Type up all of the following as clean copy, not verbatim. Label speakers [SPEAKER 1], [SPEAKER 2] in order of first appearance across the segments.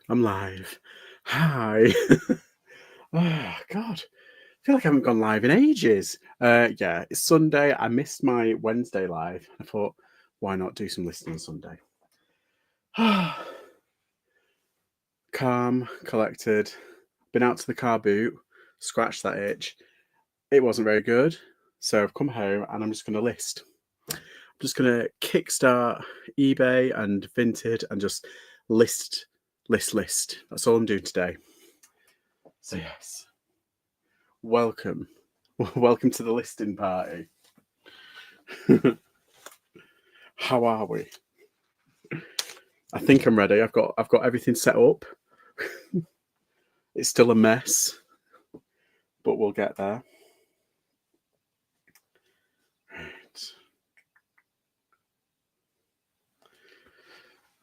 [SPEAKER 1] I'm live. Hi. Oh, God. I feel like I haven't gone live in ages. Yeah, it's Sunday. I missed my Wednesday live. I thought, why not do some listening on Sunday? Calm, collected. Been out to the car boot, scratched that itch. It wasn't very good. So I've come home and I'm just going to list. I'm just going to kickstart eBay and Vinted and just list. That's all I'm doing today. So, yes. Welcome to the listing party. How are we? I think I'm ready. I've got everything set up. It's still a mess, but we'll get there. Right.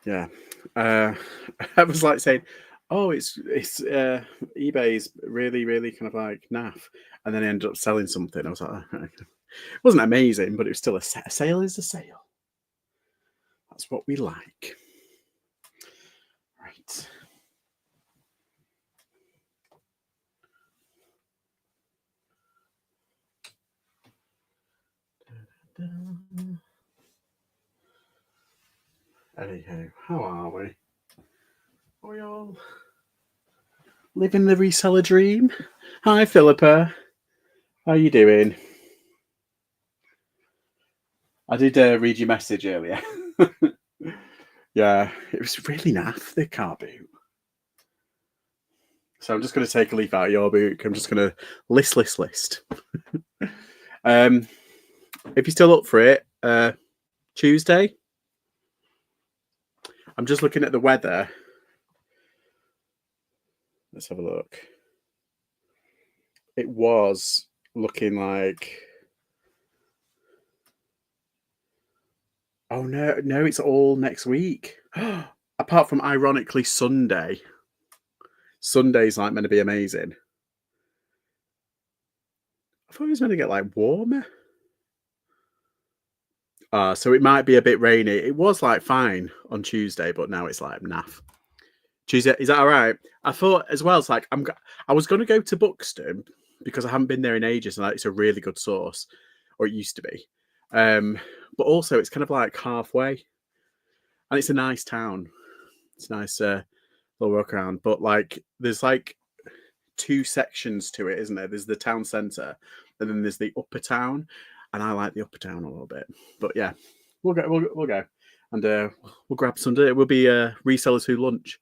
[SPEAKER 1] Yeah. I was like saying, oh, it's eBay's really kind of like naff, and then I ended up selling something. I was like, oh, it wasn't amazing, but it was still a sale is a sale. That's what we like. Right. Anyhow, how are we? Are we all living the reseller dream? Hi, Philippa. How you doing? I did read your message earlier. Yeah, it was really naff, the car boot. So I'm just going to take a leaf out of your book. I'm just going to list. If you're still up for it, Tuesday. I'm just looking at the weather. Let's have a look. It was looking like... Oh, no, it's all next week. Apart from, ironically, Sunday. Sunday's like meant to be amazing. I thought it was meant to get like warmer. So it might be a bit rainy. It was like fine on Tuesday, but now it's like naff. Tuesday, is that all right? I thought as well. It's like I was going to go to Buxton because I haven't been there in ages, and it's a really good source, or it used to be. But also it's kind of like halfway, and it's a nice town. It's a nice little walk around. But like, there's like two sections to it, isn't there? There's the town centre, and then there's the upper town, and I like the upper town a little bit. But yeah, we'll go, and we'll grab Sunday. It will be resellers who lunch.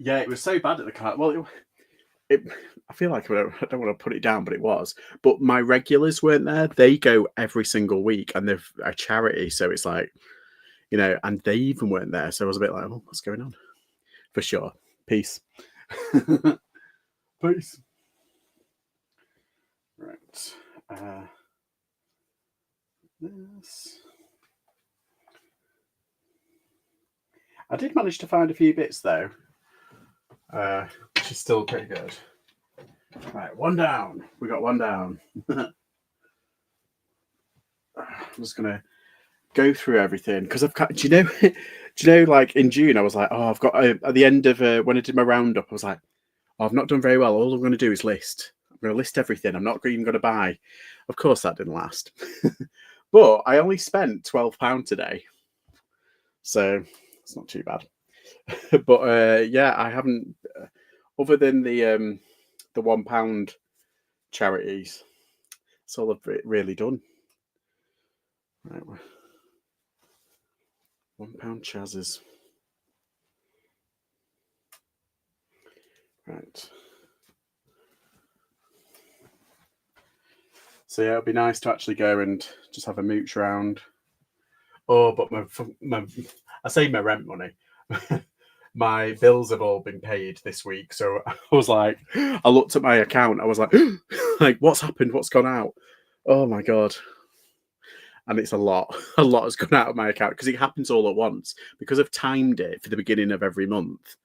[SPEAKER 1] Yeah, it was so bad at the car. Well, I feel like I don't want to put it down, but it was. But my regulars weren't there. They go every single week, and they're a charity, so it's like, and they even weren't there. So I was a bit like, oh, what's going on? For sure. Peace. Peace. Right. This. I did manage to find a few bits though, which is still pretty good. Right, one down. We got one down. I'm just gonna go through everything because I've got. Do you know? Like in June, I was like, oh, I've got at the end of when I did my roundup, I was like, oh, I've not done very well. All I'm going to do is list. I'm going to list everything. I'm not even going to buy. Of course, that didn't last. But I only spent £12 today, so it's not too bad. But yeah, I haven't, other than the £1 charities. That's all I've really done. Right, £1 chazzes. Right. So yeah, it'd be nice to actually go and just have a mooch round. Oh, but I say my rent money. My bills have all been paid this week, so I was like, I looked at my account. I was like, like, what's happened? What's gone out? Oh my god! And it's a lot. A lot has gone out of my account because it happens all at once. Because I've timed it for the beginning of every month,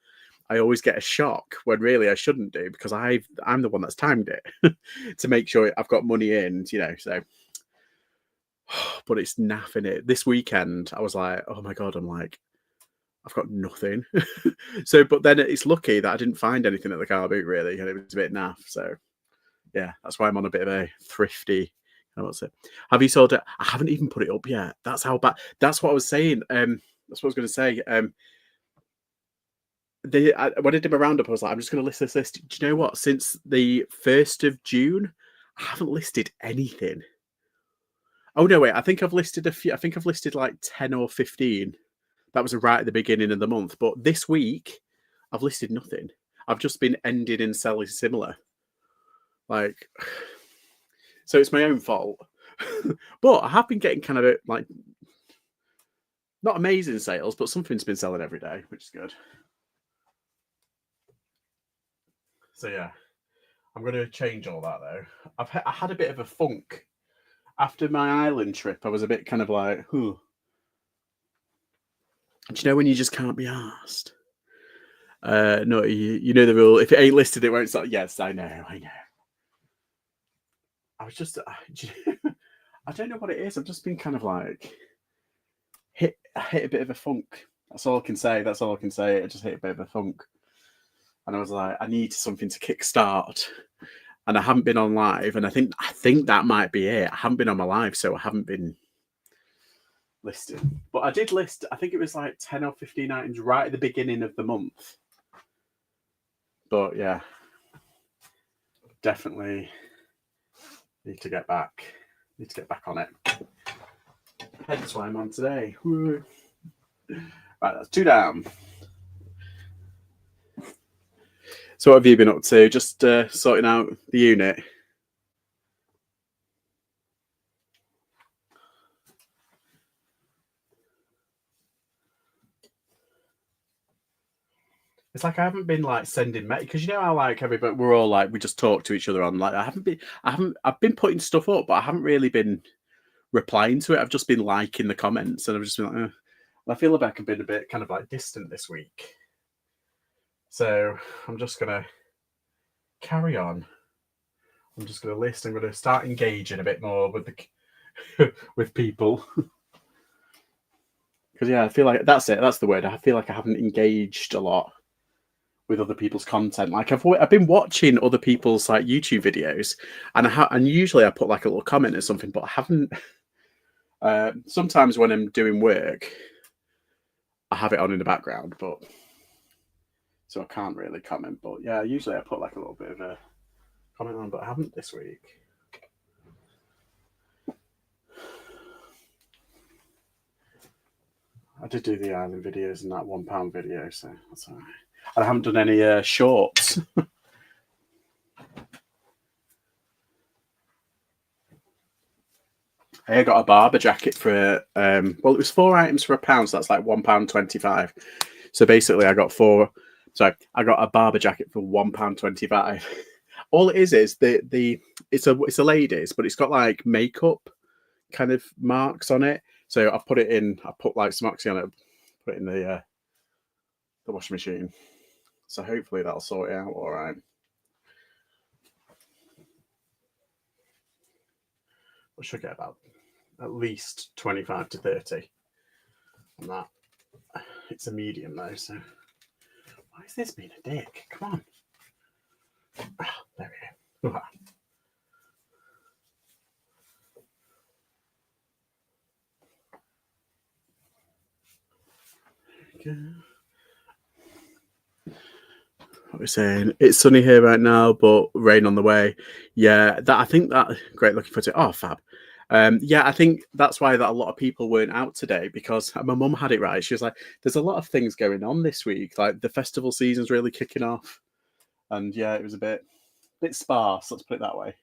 [SPEAKER 1] I always get a shock when really I shouldn't do because I'm the one that's timed it to make sure I've got money in. So but it's naff in it. This weekend, I was like, oh my God, I've got nothing. So, but then it's lucky that I didn't find anything at the car boot really, and it was a bit naff. So, yeah, that's why I'm on a bit of a thrifty. What's it? Have you sold it? I haven't even put it up yet. That's how bad. That's what I was saying. That's what I was going to say. When I did my roundup, I was like, I'm just going to list this list. Do you know what? Since the 1st of June, I haven't listed anything. Oh no, wait. I think I've listed a few. I think I've listed like 10 or 15. That was right at the beginning of the month. But this week, I've listed nothing. I've just been ending in selling similar. Like, so it's my own fault. But I have been getting kind of like, not amazing sales, but something's been selling every day, which is good. So yeah, I'm going to change all that though. I had a bit of a funk after my island trip. I was a bit kind of like, Do you know when you just can't be asked? No, you know the rule. If it ain't listed, it won't sell. Yes, I know. I was just, I don't know what it is. I've just been kind of like hit a bit of a funk. That's all I can say. I just hit a bit of a funk, and I was like, I need something to kickstart. And I haven't been on live, and I think that might be it. I haven't been on my live, so I haven't been listed. But I did list. I think it was like 10 or 15 items right at the beginning of the month. But yeah, definitely need to get back on it. Hence why I'm on today. Woo. Right, that's 2 down. So what have you been up to? Just sorting out the unit. It's like I haven't been like sending because you know how like everybody we're all like we just talk to each other on like I've been putting stuff up, but I haven't really been replying to it. I've just been liking the comments, and I've just been like, I feel like I've been a bit kind of like distant this week. So I'm just gonna carry on. I'm just gonna list. I'm gonna start engaging a bit more with the with people. Because yeah, I feel like that's it. That's the word. I feel like I haven't engaged a lot with other people's content. Like I've been watching other people's like YouTube videos, and usually I put like a little comment or something, but I haven't. Sometimes when I'm doing work, I have it on in the background, but so I can't really comment. But yeah, usually I put like a little bit of a comment on, but I haven't this week. I did do the island videos and that £1 video, so that's all right. And I haven't done any shorts. I got a Barber jacket for it was 4 items for £1, so that's like £1.25. So basically, I got a Barber jacket for £1.25. All it is it's a ladies, but it's got like makeup kind of marks on it. So I put like some oxy on it, put it in the washing machine. So hopefully that'll sort it out all right. We should get about at least 25 to 30 on that. It's a medium though, so why is this being a dick? Come on. There we go. What we're saying, it's sunny here right now, but rain on the way. Yeah, I think that great looking photo. Oh, fab. Yeah, I think that's why that a lot of people weren't out today, because my mum had it right. She was like, "There's a lot of things going on this week. Like the festival season's really kicking off, and yeah, it was a bit sparse. Let's put it that way."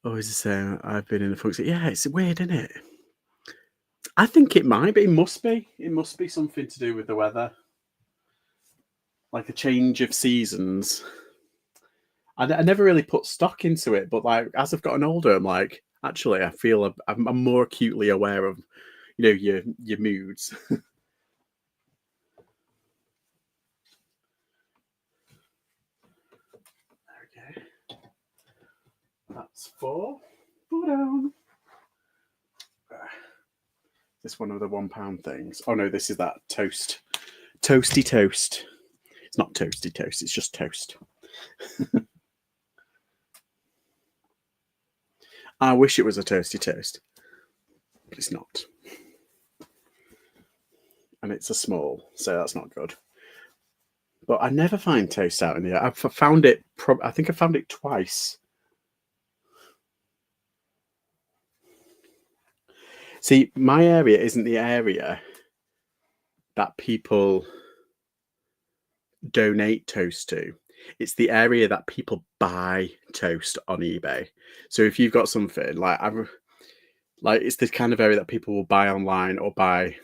[SPEAKER 1] Always the same. I've been in the function. Yeah, it's weird, isn't it? I think it might be. It must be. It must be something to do with the weather, like a change of seasons. I never really put stock into it, but like as I've gotten older, I'm like, actually, I feel I'm more acutely aware of, your moods. That's 4. 4 down. This one of the £1 things. Oh no, this is that toast. Toasty toast. It's not toasty toast, it's just toast. I wish it was a toasty toast, but it's not. And it's a small, so that's not good. But I never find toast out in the air. I've found it, I think I found it twice. See, my area isn't the area that people donate toast to. It's the area that people buy toast on eBay. So if you've got something like it's the kind of area that people will buy online or buy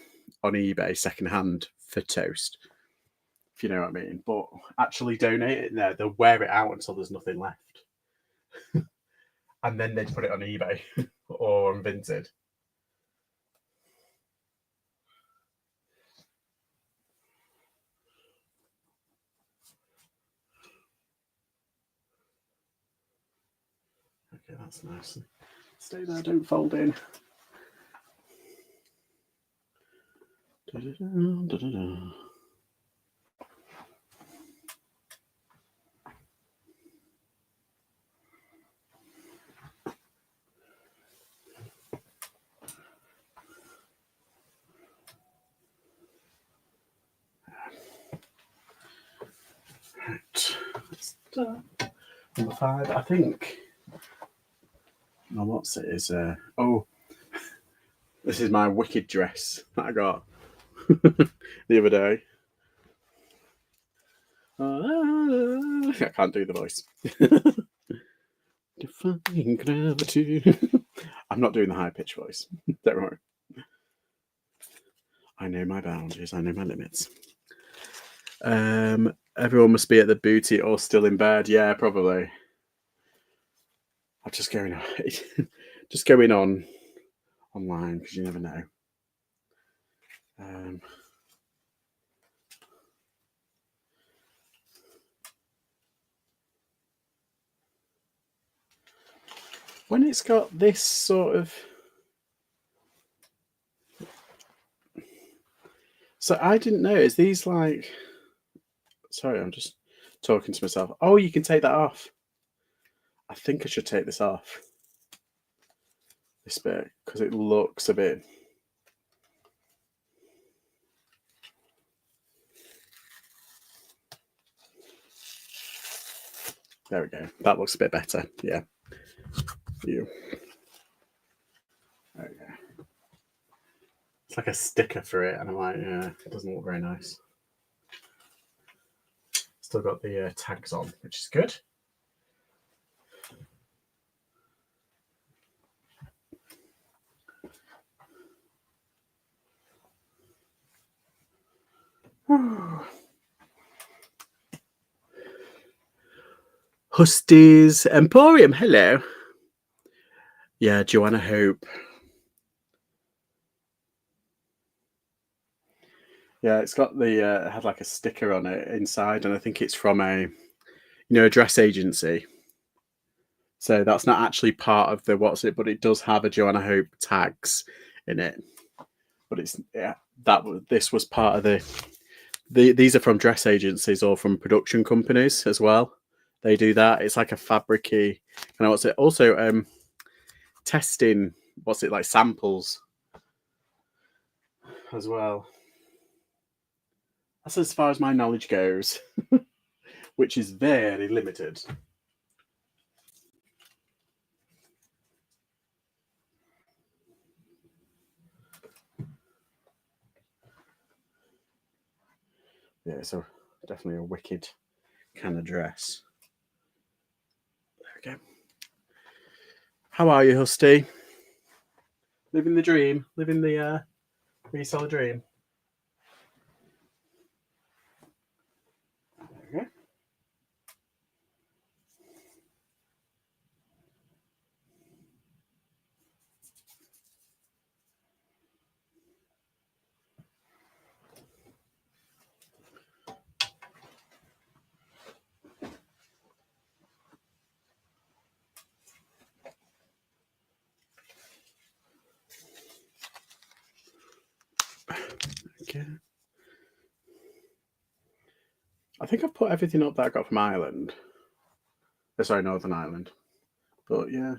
[SPEAKER 1] on eBay secondhand for toast, if you know what I mean. But actually donate it in there, they'll wear it out until there's nothing left. And then they'd put it on eBay or on Vinted. Okay, that's nice. Stay there, don't fold in. Da-da-da. Right. Number 5, I think. Oh, what's it? Is this is my wicked dress that I got the other day. I can't do the voice. Defying gravity. I'm not doing the high pitch voice. Don't worry. I know my boundaries. I know my limits. Everyone must be at the booty or still in bed. Yeah, probably. I'm just going on online because you never know. When it's got this sort of, so I didn't know. Is these like? Sorry, I'm just talking to myself. Oh, you can take that off. I think I should take this off. This bit because it looks a bit. There we go. That looks a bit better. Yeah. You. There we go. It's like a sticker for it, and I'm like, yeah, it doesn't look very nice. Still got the tags on, which is good. Husty's Emporium, hello. Yeah, Joanna Hope. Yeah, it's got the had like a sticker on it inside, and I think it's from a dress agency. So that's not actually part of the what's it, but it does have a Joanna Hope tags in it. But it's this was part of these are from dress agencies or from production companies as well. They do that. It's like a fabricy kind of what's it. Also, testing what's it like samples as well. That's as far as my knowledge goes, which is very limited. Yeah, so definitely a wicked kind of dress. There we go. How are you, Husty? Living the dream? Living the reseller dream? There we go. Yeah. I think I've put everything up that I got from Ireland. Sorry, Northern Ireland. But yeah.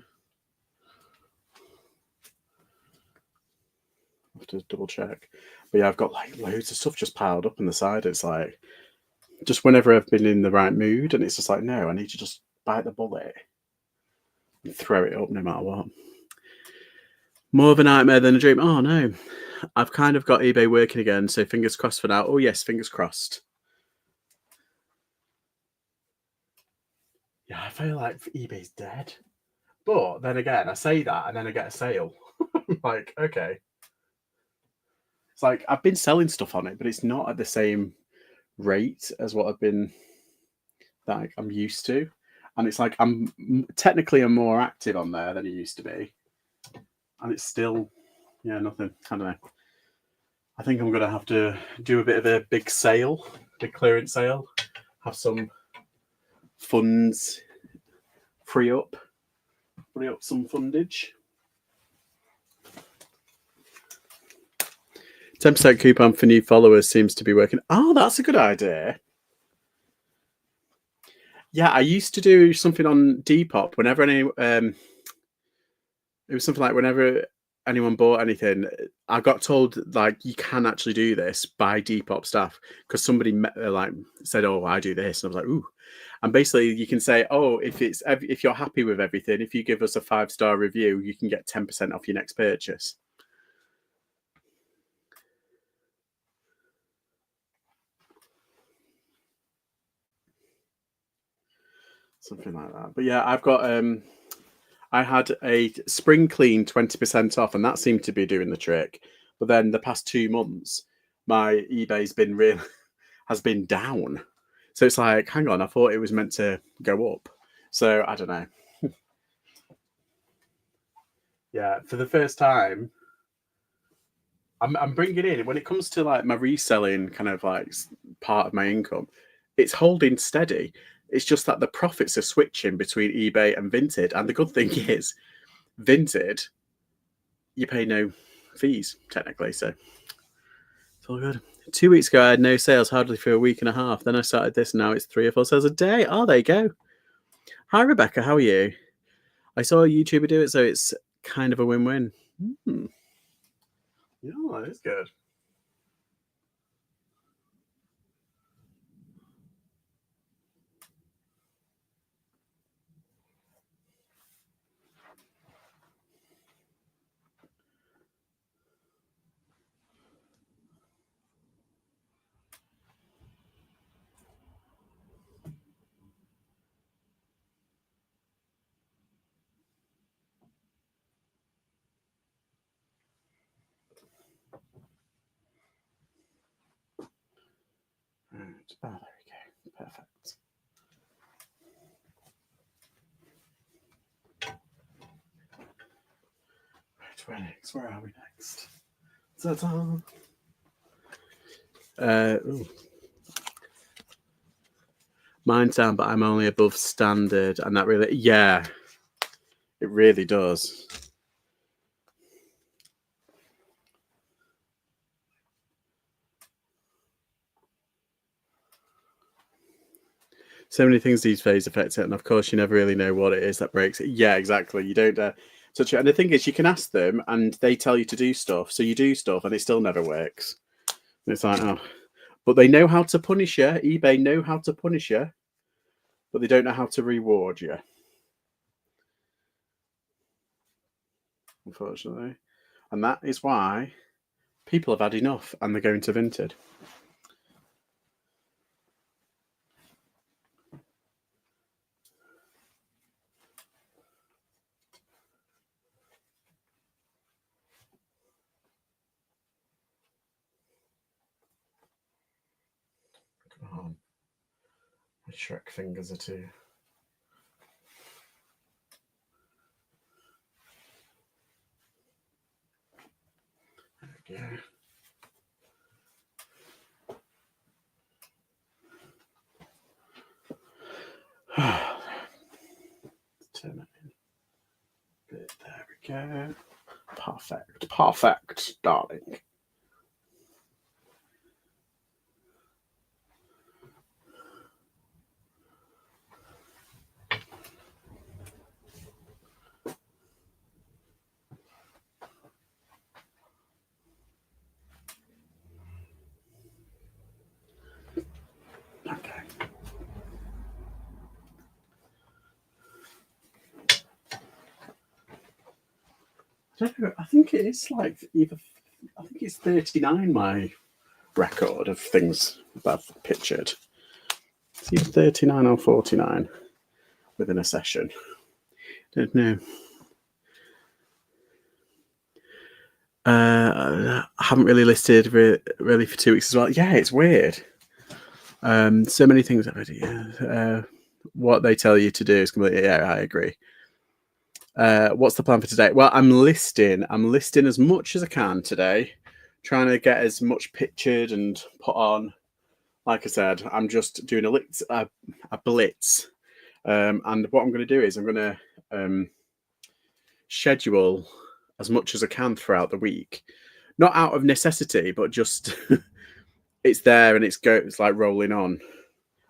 [SPEAKER 1] I have to double check. But yeah, I've got like loads of stuff just piled up on the side. It's like just whenever I've been in the right mood, and it's just like, no, I need to just bite the bullet and throw it up no matter what. More of a nightmare than a dream. Oh no. I've kind of got eBay working again, so fingers crossed for now. Oh yes, fingers crossed. Yeah, I feel like eBay's dead. But then again, I say that and then I get a sale. Like, okay. It's like I've been selling stuff on it, but it's not at the same rate as what I've been that I'm used to. And it's like I'm more active on there than it used to be. And it's still, yeah, nothing. I don't know. I think I'm gonna have to do a bit of a big sale, big clearance sale, have some funds free up some fundage. 10% coupon for new followers seems to be working. Oh, that's a good idea. Yeah, I used to do something on Depop whenever it was something like whenever anyone bought anything, I got told like you can actually do this by Depop staff because somebody like said, "Oh, I do this," and I was like, "Ooh." And basically, you can say, "Oh, if you're happy with everything, if you give us a 5-star review, you can get 10% off your next purchase." Something like that. But yeah, I've got I had a spring clean 20% off, and that seemed to be doing the trick. But then the past 2 months, my eBay's been has been down. So it's like, hang on, I thought it was meant to go up. So I don't know. Yeah, for the first time, I'm bringing in when it comes to like my reselling kind of like part of my income, it's holding steady. It's just that the profits are switching between eBay and Vinted. And the good thing is, Vinted, you pay no fees technically. So it's all good. 2 weeks ago, I had no sales hardly for a week and a half. Then I started this, and now it's 3 or 4 sales a day. Oh, there you go. Hi, Rebecca. How are you? I saw a YouTuber do it, so it's kind of a win-win. Yeah, that is good. Right. Oh, there we go. Perfect. Right, where next? Where are we next? Ta-da. Mine's down, but I'm only above standard, and that really, yeah, it really does. So many things these days affect it, and of course, you never really know what it is that breaks it. Yeah, exactly. You don't touch it, and the thing is, you can ask them, and they tell you to do stuff. So you do stuff, and it still never works. And it's like, oh, but they know how to punish you. eBay know how to punish you, but they don't know how to reward you. Unfortunately, and that is why people have had enough, and they're going to Vinted. Come on. My Shrek fingers are too. There we go. Turn it in. There we go. Perfect. Perfect, darling. don't know, I think it is like either. I think it's 39. My record of things that I've pictured. It's either 39 or 49 within a session. Don't know. I haven't really listed really for 2 weeks as well. Yeah, it's weird. So many things already. What they tell you to do is completely. Yeah, I agree. What's the plan for today? Well, I'm listing as much as I can today, trying to get as much pictured and put on. Like I said, I'm just doing a blitz, and what I'm going to do is I'm going to schedule as much as I can throughout the week, not out of necessity, but just it's there and it's like rolling on.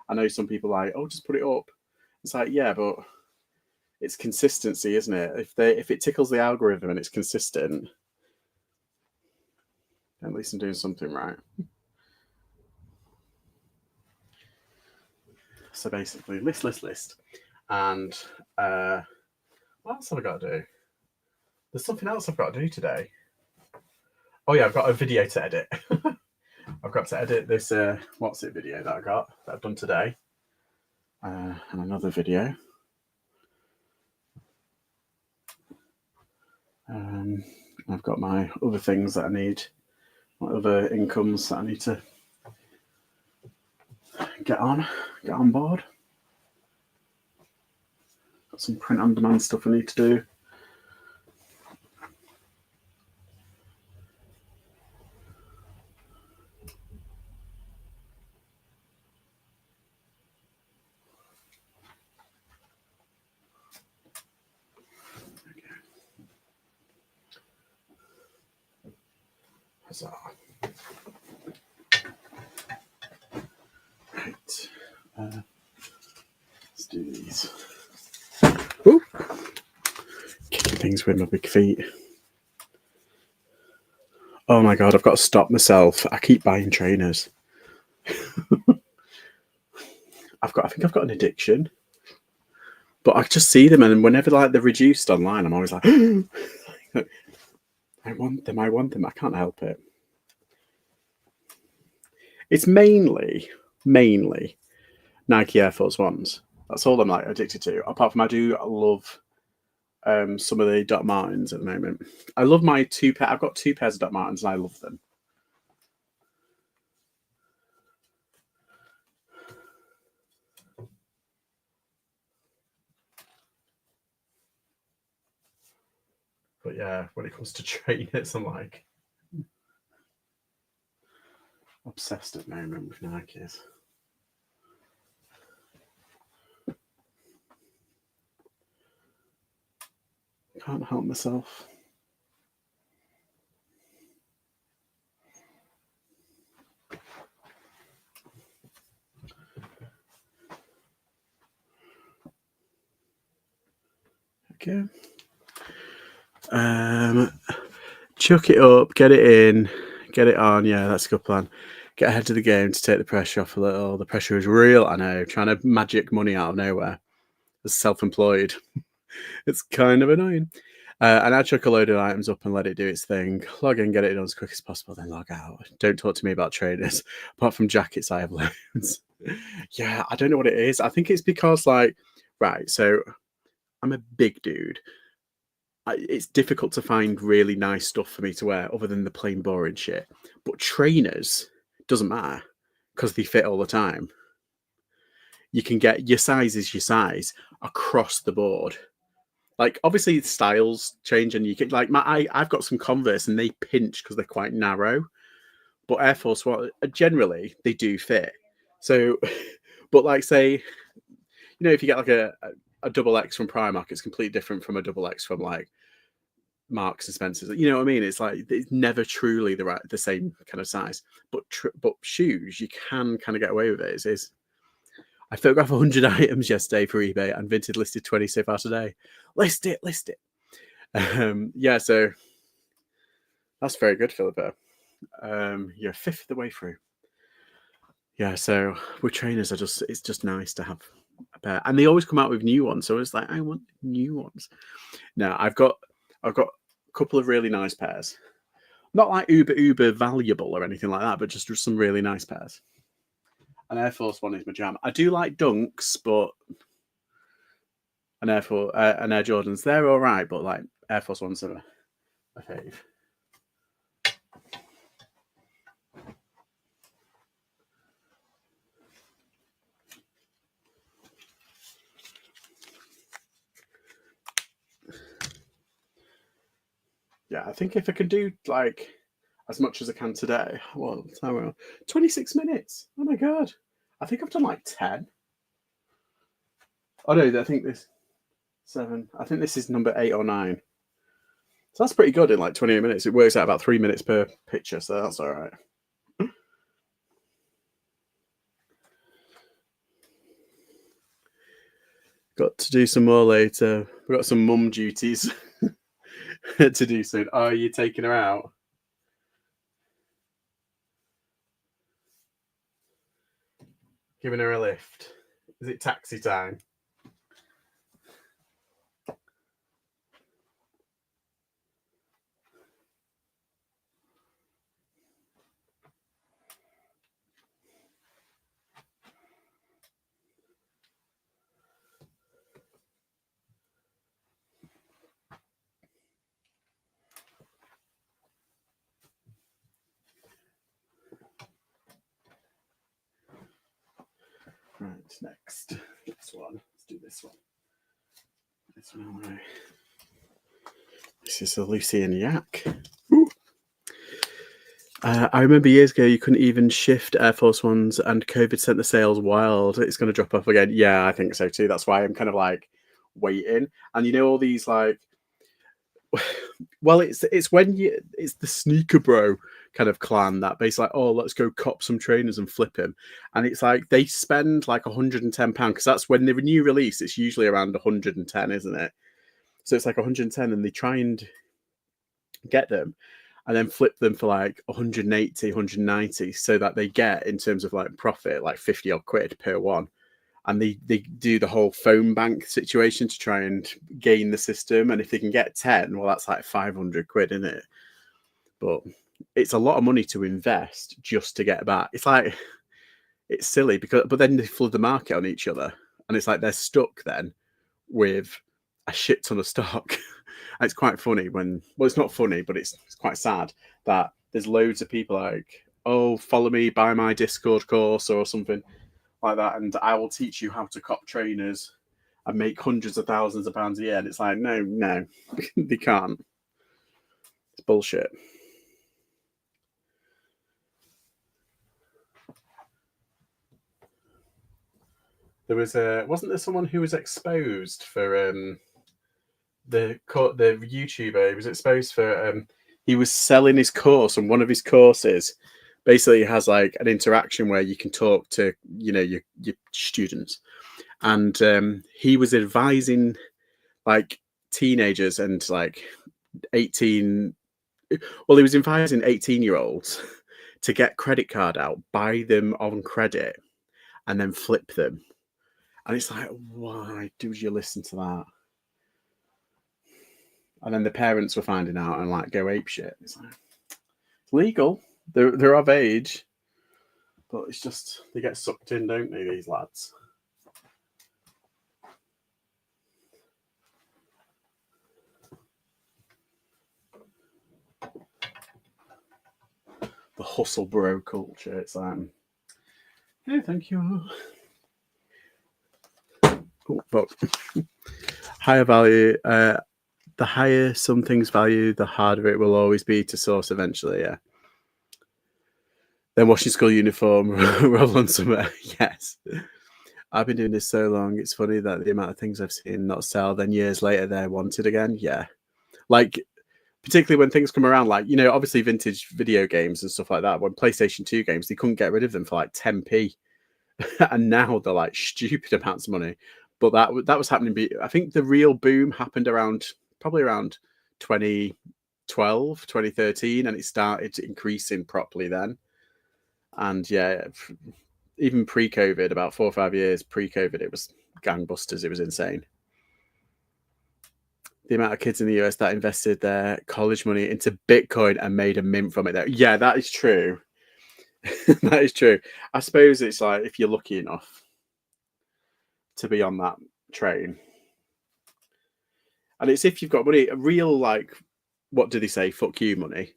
[SPEAKER 1] I know some people are like, oh, just put it up. It's like, yeah, but it's consistency, isn't it? If it tickles the algorithm and it's consistent, at least I'm doing something right. So basically, list, and what else have I got to do? There's something else I've got to do today. Oh yeah, I've got a video to edit. I've got to edit this what's it video that I've done today, and another video. I've got my other things that I need, my other incomes that I need to get on board. Got some print on demand stuff I need to do. Huzzah. Right. Let's do these. Ooh. Kicking things with my big feet. Oh my god, I've got to stop myself. I keep buying trainers. I think I've got an addiction. But I just see them, and whenever like they're reduced online, I'm always like, I want them. I can't help it. It's mainly Nike Air Force Ones. That's all I'm like addicted to. Apart from I do love some of the Doc Martens at the moment. I love my I've got 2 pairs of Doc Martens, and I love them. But yeah, when it comes to trainers, I'm like obsessed at the moment with Nikes. Can't help myself. Okay. Chuck it up, get it in, get it on. Yeah, that's a good plan. Get ahead of the game to take the pressure off a little. The pressure is real, I know. Trying to magic money out of nowhere as self-employed. It's kind of annoying. And I chuck a load of items up and let it do its thing. Log in, get it done as quick as possible, then log out. Don't talk to me about trainers. Apart from jackets, I have loads. Yeah, I don't know what it is. I think it's because, like, right, so I'm a big dude. It's difficult to find really nice stuff for me to wear other than the plain boring shit. But trainers, doesn't matter because they fit all the time. You can get your size is your size across the board. Like obviously styles change, and you can like I've got some Converse and they pinch because they're quite narrow, but Air Force One generally they do fit. So, but like say, if you get like a double X from Primark, it's completely different from a double X from like Marks and Spencers. You know what I mean? It's like it's never truly the same kind of size. But shoes, you can kind of get away with it. It's I photographed 100 items yesterday for eBay, and Vinted listed 20 so far today. List it. Yeah, so that's very good, Philippa. You're a fifth of the way through. Yeah, so with trainers, it's just nice to have a pair, and they always come out with new ones. So it's like I want new ones. Now I've got a couple of really nice pairs. Not like uber valuable or anything like that, but just some really nice pairs. An Air Force One is my jam. I do like Dunks, but an Air Jordans, they're all right, but like Air Force Ones are my fave. Yeah, I think if I can do like as much as I can today, well, 26 minutes. Oh my god. I think I've done like 10. Oh no, I think this 7. I think this is number 8 or 9. So that's pretty good in like 28 minutes. It works out about 3 minutes per picture, so that's all right. Got to do some more later. We've got some mum duties to do soon. Oh, are you taking her out? Giving her a lift. Is it taxi time? Right, next. This one. Let's do this one. This one, right. This is a Lucy and Yak. I remember years ago you couldn't even shift Air Force Ones, and COVID sent the sales wild. It's going to drop off again. Yeah, I think so too. That's why I'm kind of like waiting. And you know all these like, well, it's it's the sneaker bro kind of clan that basically like, oh, let's go cop some trainers and flip him. And it's like they spend like £110 because that's when the new release. It's usually around 110, isn't it? So it's like 110, and they try and get them and then flip them for like 180, 190, so that they get, in terms of like profit, like 50 odd quid per one. And they do the whole phone bank situation to try and gain the system. And if they can get 10, well, that's like 500 quid, isn't it? But it's a lot of money to invest just to get back. It's like, it's silly but then they flood the market on each other. And it's like they're stuck then with a shit ton of stock. It's quite funny well, it's not funny, but it's quite sad that there's loads of people like, oh, follow me, buy my Discord course or something like that, and I will teach you how to cop trainers and make hundreds of thousands of pounds a year. And it's like, no, they can't. It's bullshit. Wasn't there someone who was exposed for the YouTuber? He was exposed for he was selling his course, and one of his courses basically has like an interaction where you can talk to your students, and he was advising like teenagers and like 18. Well, he was advising 18-year-olds to get credit card out, buy them on credit, and then flip them. And it's like, why do you listen to that? And then the parents were finding out and like go ape shit. It's like, it's legal. They're of age, but it's just they get sucked in, don't they? These lads. The hustle bro culture. It's like, hey, thank you. Oh, fuck. Higher value. The higher some things value, the harder it will always be to source eventually. Yeah. Then washing school uniform, roll on somewhere. Yes. I've been doing this so long. It's funny that the amount of things I've seen not sell, then years later they're wanted again. Yeah. Like, particularly when things come around, like, obviously vintage video games and stuff like that. When PlayStation 2 games, they couldn't get rid of them for like 10p. And now they're like stupid amounts of money. But that was happening. I think the real boom happened probably around 2012, 2013, and it started increasing properly then. And yeah, even pre-COVID, about 4 or 5 years pre-COVID, it was gangbusters. It was insane. the amount of kids in the US that invested their college money into Bitcoin and made a mint from it. There, yeah, that is true. That is true. I suppose it's like if you're lucky enough to be on that train, and it's if you've got money, a real like, what do they say? Fuck you money.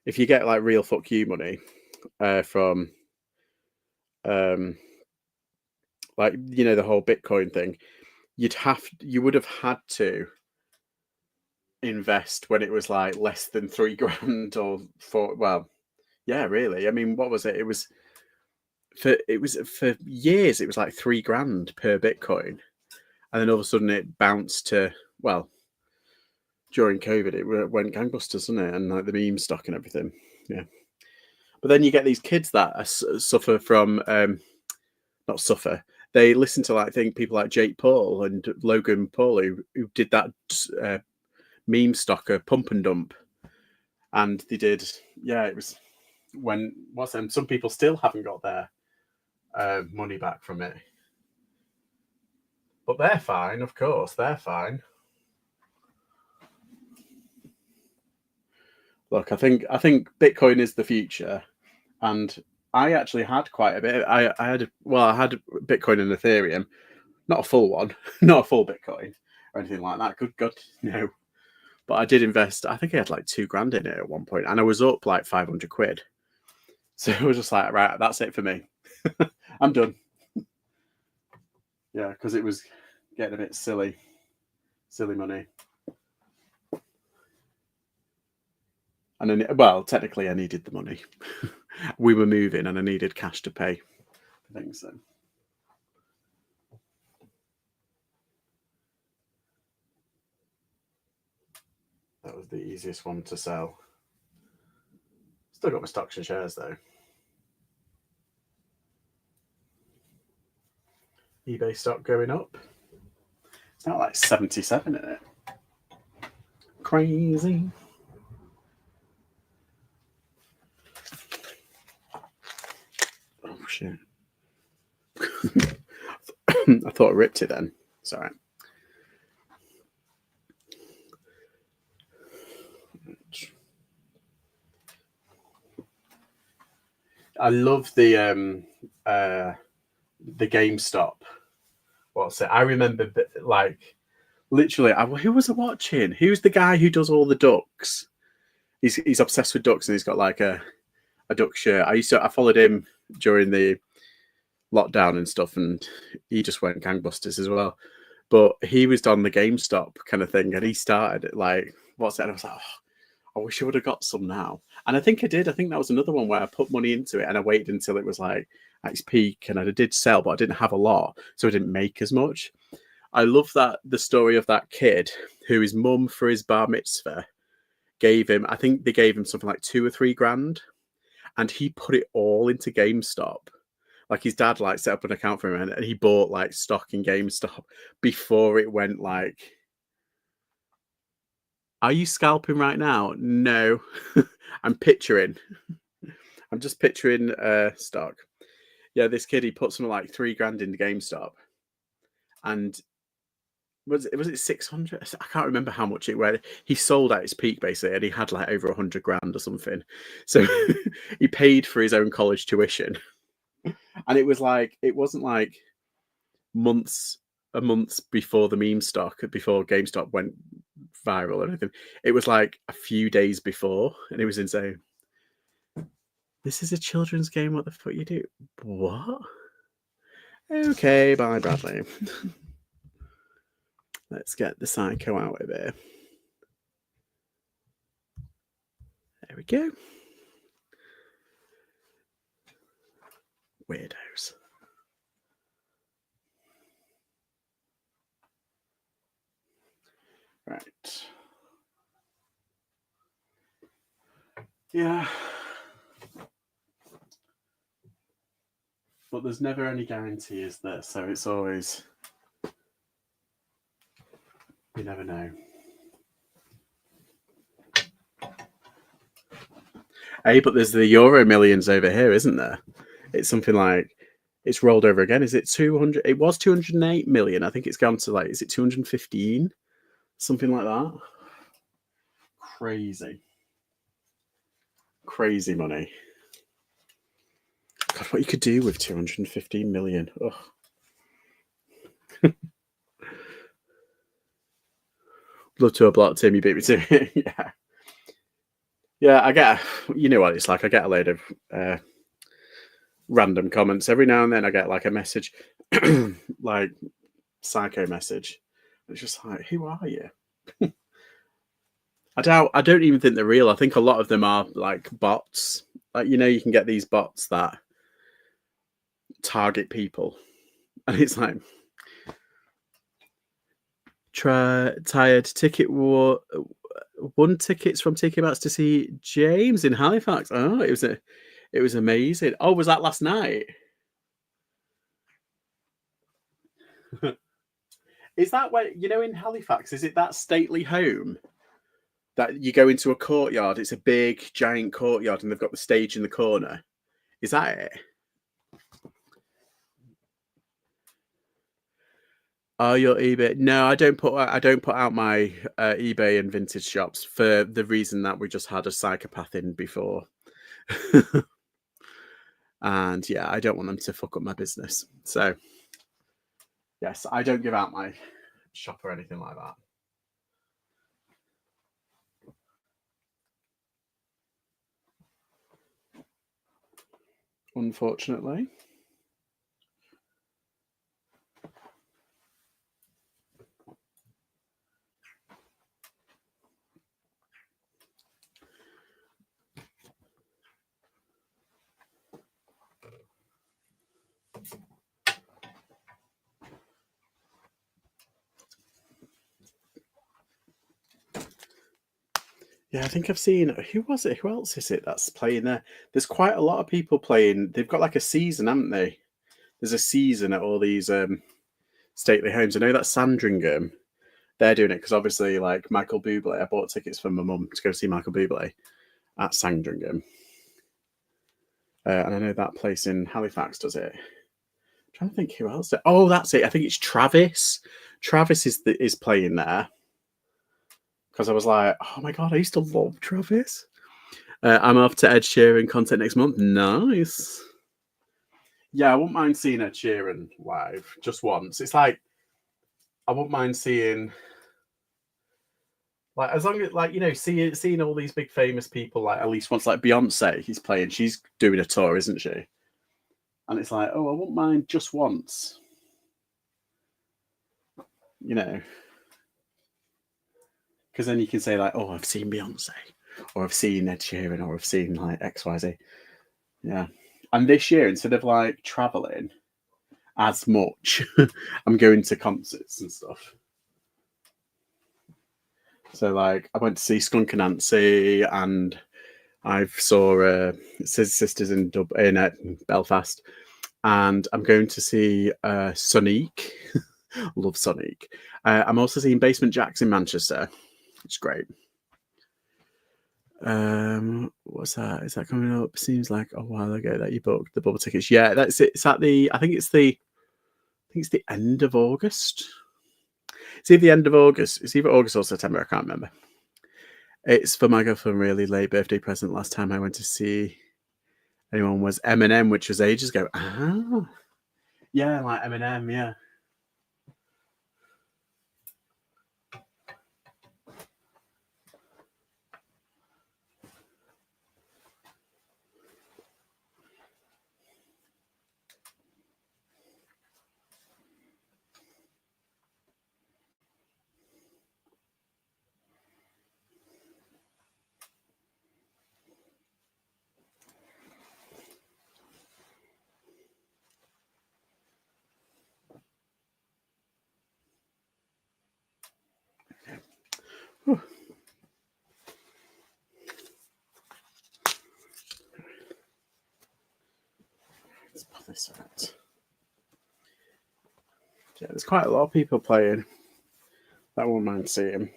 [SPEAKER 1] If you get like real fuck you money from, like the whole Bitcoin thing, you would have had to invest when it was like less than $3,000 or four. Well, yeah, really. I mean, what was it? It was for years. It was like $3,000 per Bitcoin, and then all of a sudden it bounced to, well, during COVID it went gangbusters, didn't it? And like the meme stock and everything. Yeah, but then you get these kids that suffer from not suffer. They listen to like people like Jake Paul and Logan Paul who did that meme stock, a pump and dump, and they did. Yeah, it was when what's them. Some people still haven't got their money back from it, but they're fine. Of course, they're fine. Look, I think Bitcoin is the future, and I actually had quite a bit. I had Bitcoin and Ethereum, not a full one, not a full Bitcoin or anything like that. Good God, no. But I did invest. I think I had like $2,000 in it at one point, and I was up like 500 quid. So it was just like, right, that's it for me. I'm done. Yeah, because it was getting a bit silly money. And then, well, technically, I needed the money. We were moving, and I needed cash to pay for things. So. That was the easiest one to sell. Still got my stocks and shares though. eBay stock going up. It's now like 77 in it. Crazy. Oh shit. I thought I ripped it then. It's all right. I love the GameStop. What's it? I remember like literally. Who was I watching? Who's the guy who does all the ducks? He's obsessed with ducks and he's got like a duck shirt. I followed him during the lockdown and stuff, and he just went gangbusters as well. But he was on the GameStop kind of thing, and he started like, what's that? And I was like, oh, I wish I would have got some now. And I think I did. I think that was another one where I put money into it and I waited until it was like at its peak, and I did sell, but I didn't have a lot, so I didn't make as much. I love that the story of that kid who his mum for his bar mitzvah gave him. I think they gave him something like $2,000 or $3,000, and he put it all into GameStop. Like his dad like set up an account for him, and he bought like stock in GameStop before it went like. Are you scalping right now? No, I'm picturing. I'm just picturing stock. Yeah, this kid, he put something like $3,000 into GameStop, and was it 600? I can't remember how much it went. He sold at its peak basically, and he had like over 100 grand or something. So he paid for his own college tuition, and it wasn't like a month before the meme stock, before GameStop went viral or anything. It was like a few days before, and it was insane. This is a children's game. What the fuck you do? What? Okay, bye, Bradley. Let's get the psycho out of here. There we go. Weirdos. Right. Yeah. But there's never any guarantee, is there? So it's always, you never know. Hey, but there's the Euro Millions over here, isn't there? It's something like, it's rolled over again. Is it 200? It was 208 million. I think it's gone to like, is it 215? something like that. Crazy, crazy money. God, what you could do with 215 million. Ugh. Love to have blocked him. You beat me to it. Yeah. Yeah, I get, you know what it's like. I get a load of random comments every now and then. I get like a message, like psycho message. It's just like, who are you? I don't even think they're real. I think a lot of them are like bots. Like, you know, you can get these bots that target people, and it's like, tired ticket war. Won tickets from Ticketmaster to see James in Halifax. Oh, it was amazing. Oh, was that last night? Is that where, you know, in Halifax? Is it that stately home that you go into a courtyard? It's a big, giant courtyard, and they've got the stage in the corner. Is that it? Oh, your eBay? No, I don't put out my eBay and vintage shops for the reason that we just had a psychopath in before. And yeah, I don't want them to fuck up my business. So yes, I don't give out my shop or anything like that. Unfortunately. Yeah, I think I've seen, who was it? Who else is it that's playing there? There's quite a lot of people playing. They've got like a season, haven't they? There's a season at all these stately homes. I know that Sandringham, they're doing it because obviously, like Michael Bublé, I bought tickets for my mum to go see Michael Bublé at Sandringham. And I know that place in Halifax does it. I'm trying to think who else. Oh, that's it. I think it's Travis. Travis is playing there. Because I was like, oh my God, I used to love Travis. I'm off to Ed Sheeran concert next month. Nice. Yeah, I wouldn't mind seeing Ed Sheeran live just once. It's like, I wouldn't mind seeing, like, as long as, like, you know, seeing all these big famous people, like, at least once, like Beyonce, he's playing, she's doing a tour, isn't she? And it's like, oh, I wouldn't mind just once, you know, because then you can say, like, oh, I've seen Beyonce, or I've seen Ed Sheeran, or I've seen, like, XYZ. Yeah. And this year, instead of, like, traveling as much, I'm going to concerts and stuff. So, like, I went to see Skunk Anansie, and I saw Sisters in Belfast, and I'm going to see Sonique. Love Sonique. I'm also seeing Basement Jaxx in Manchester. It's great. What's that? Is that coming up? Seems like a while ago that you booked the bubble tickets. Yeah, that's it. It's at I think it's the end of August. It's either the end of August. It's either August or September. I can't remember. It's for my girlfriend. Really late birthday present. Last time I went to see anyone was Eminem, which was ages ago. Ah, yeah, like Eminem. Yeah. Whew. Let's put this out. Yeah, there's quite a lot of people playing. That won't mind seeing.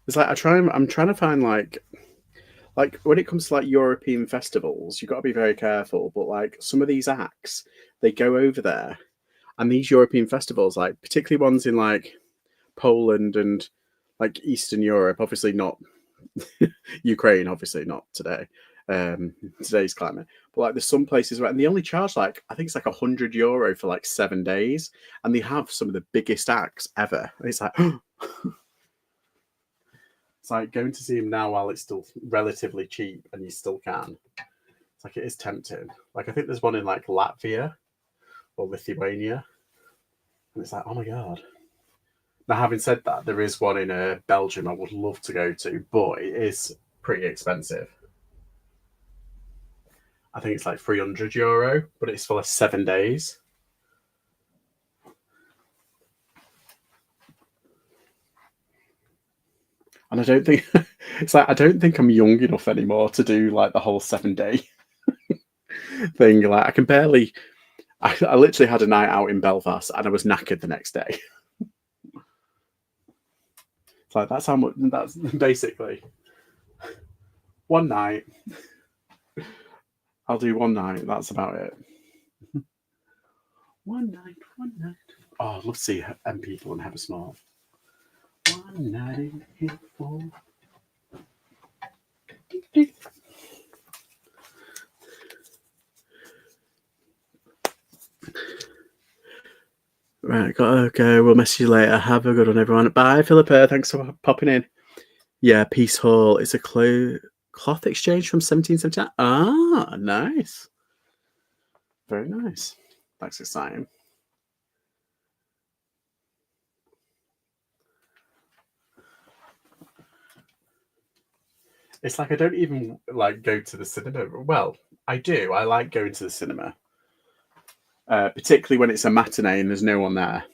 [SPEAKER 1] It's like I'm trying to find like when it comes to like European festivals, you've got to be very careful. But like some of these acts, they go over there And these European festivals, like particularly ones in like Poland and like Eastern Europe, obviously not Ukraine, obviously not today, today's climate. But like there's some places where, and they only charge like, I think it's like €100 for like 7 days, and they have some of the biggest acts ever. And it's like, it's like going to see them now while it's still relatively cheap and you still can. It's like it is tempting. Like I think there's one in like Latvia or Lithuania, and it's like, oh my god. Now, having said that, there is one in Belgium I would love to go to, but it is pretty expensive. I think it's like €300, but it's for like 7 days. And I don't think it's like I don't think I'm young enough anymore to do like the whole 7 day thing. Like I can barely. I literally had a night out in Belfast and I was knackered the next day. It's like that's how much. That's basically one night. I'll do one night. That's about it. One night, one night. Oh, I'd love to see people and have a small. One night in here for. Right, gotta go. We'll message you later. Have a good one, everyone. Bye, Philippa. Thanks for popping in. Yeah, Peace Hall. It's a cloth exchange from 1779. Ah, nice. Very nice. That's exciting. It's like I don't even like go to the cinema. Well, I do. I like going to the cinema, particularly when it's a matinee and there's no one there.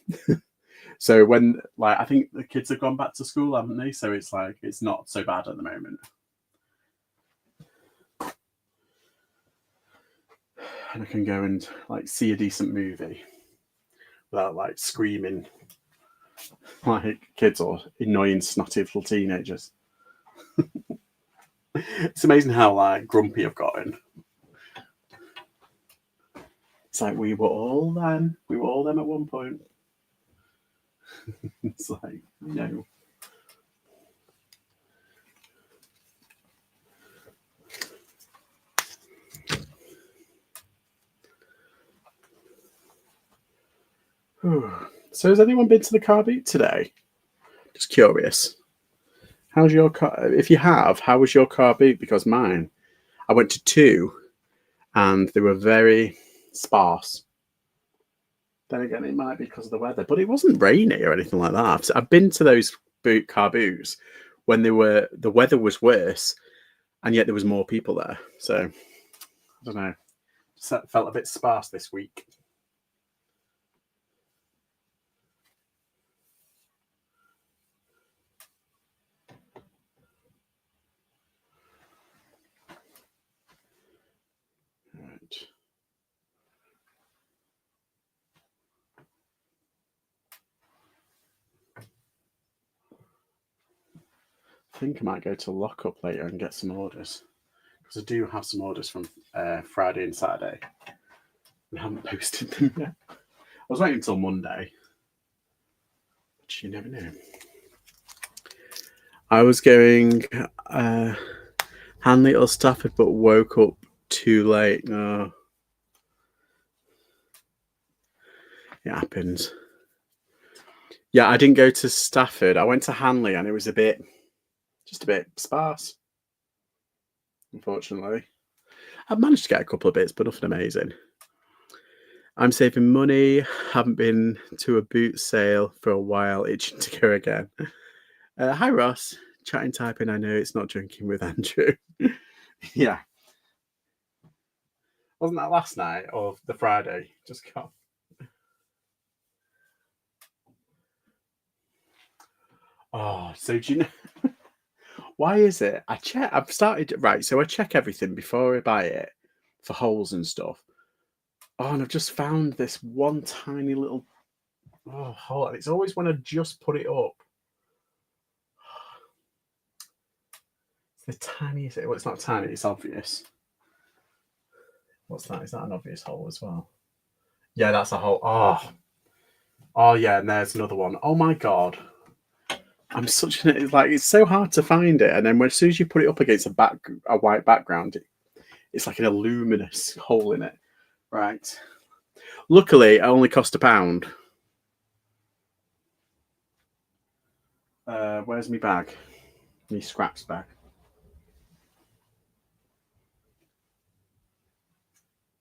[SPEAKER 1] So when like I think the kids have gone back to school, haven't they? So it's like it's not so bad at the moment. And I can go and like see a decent movie without like screaming like kids or annoying snotty little teenagers. It's amazing how like grumpy I've gotten. It's like we were all them. We were all them at one point. It's like, no. So has anyone been to the car boot today? Just curious. How's your car? If you have, how was your car boot? Because mine, I went to two, and they were very sparse. Then again, it might be because of the weather, but it wasn't rainy or anything like that. I've been to those car boots when the weather was worse, and yet there was more people there. So I don't know. Just felt a bit sparse this week. Right. I think I might go to Lockup later and get some orders, because I do have some orders from Friday and Saturday. I haven't posted them yet. I was waiting until Monday, but you never know. I was going Hanley or Stafford, but woke up too late. No, it happens. Yeah, I didn't go to Stafford. I went to Hanley, and it was just a bit sparse. Unfortunately, I've managed to get a couple of bits, but nothing amazing. I'm saving money. Haven't been to a boot sale for a while. Itching to go again. Hi, Ross. Chatting, typing. I know it's not drinking with Andrew. Yeah. Wasn't that last night or the Friday? Just got. Oh, so do you know why is it? I've started right, so I check everything before I buy it for holes and stuff. Oh, and I've just found this one tiny little hole. It's always when I just put it up. It's the tiniest. Well, it's not tiny. It's obvious. What's that? Is that an obvious hole as well? Yeah, that's a hole. Oh, Oh yeah, and there's another one. Oh my god. I'm such an like it's so hard to find it, and then as soon as you put it up against a white background, it's like an luminous hole in it. Right. Luckily, it only cost £1. Where's my bag? My scraps bag.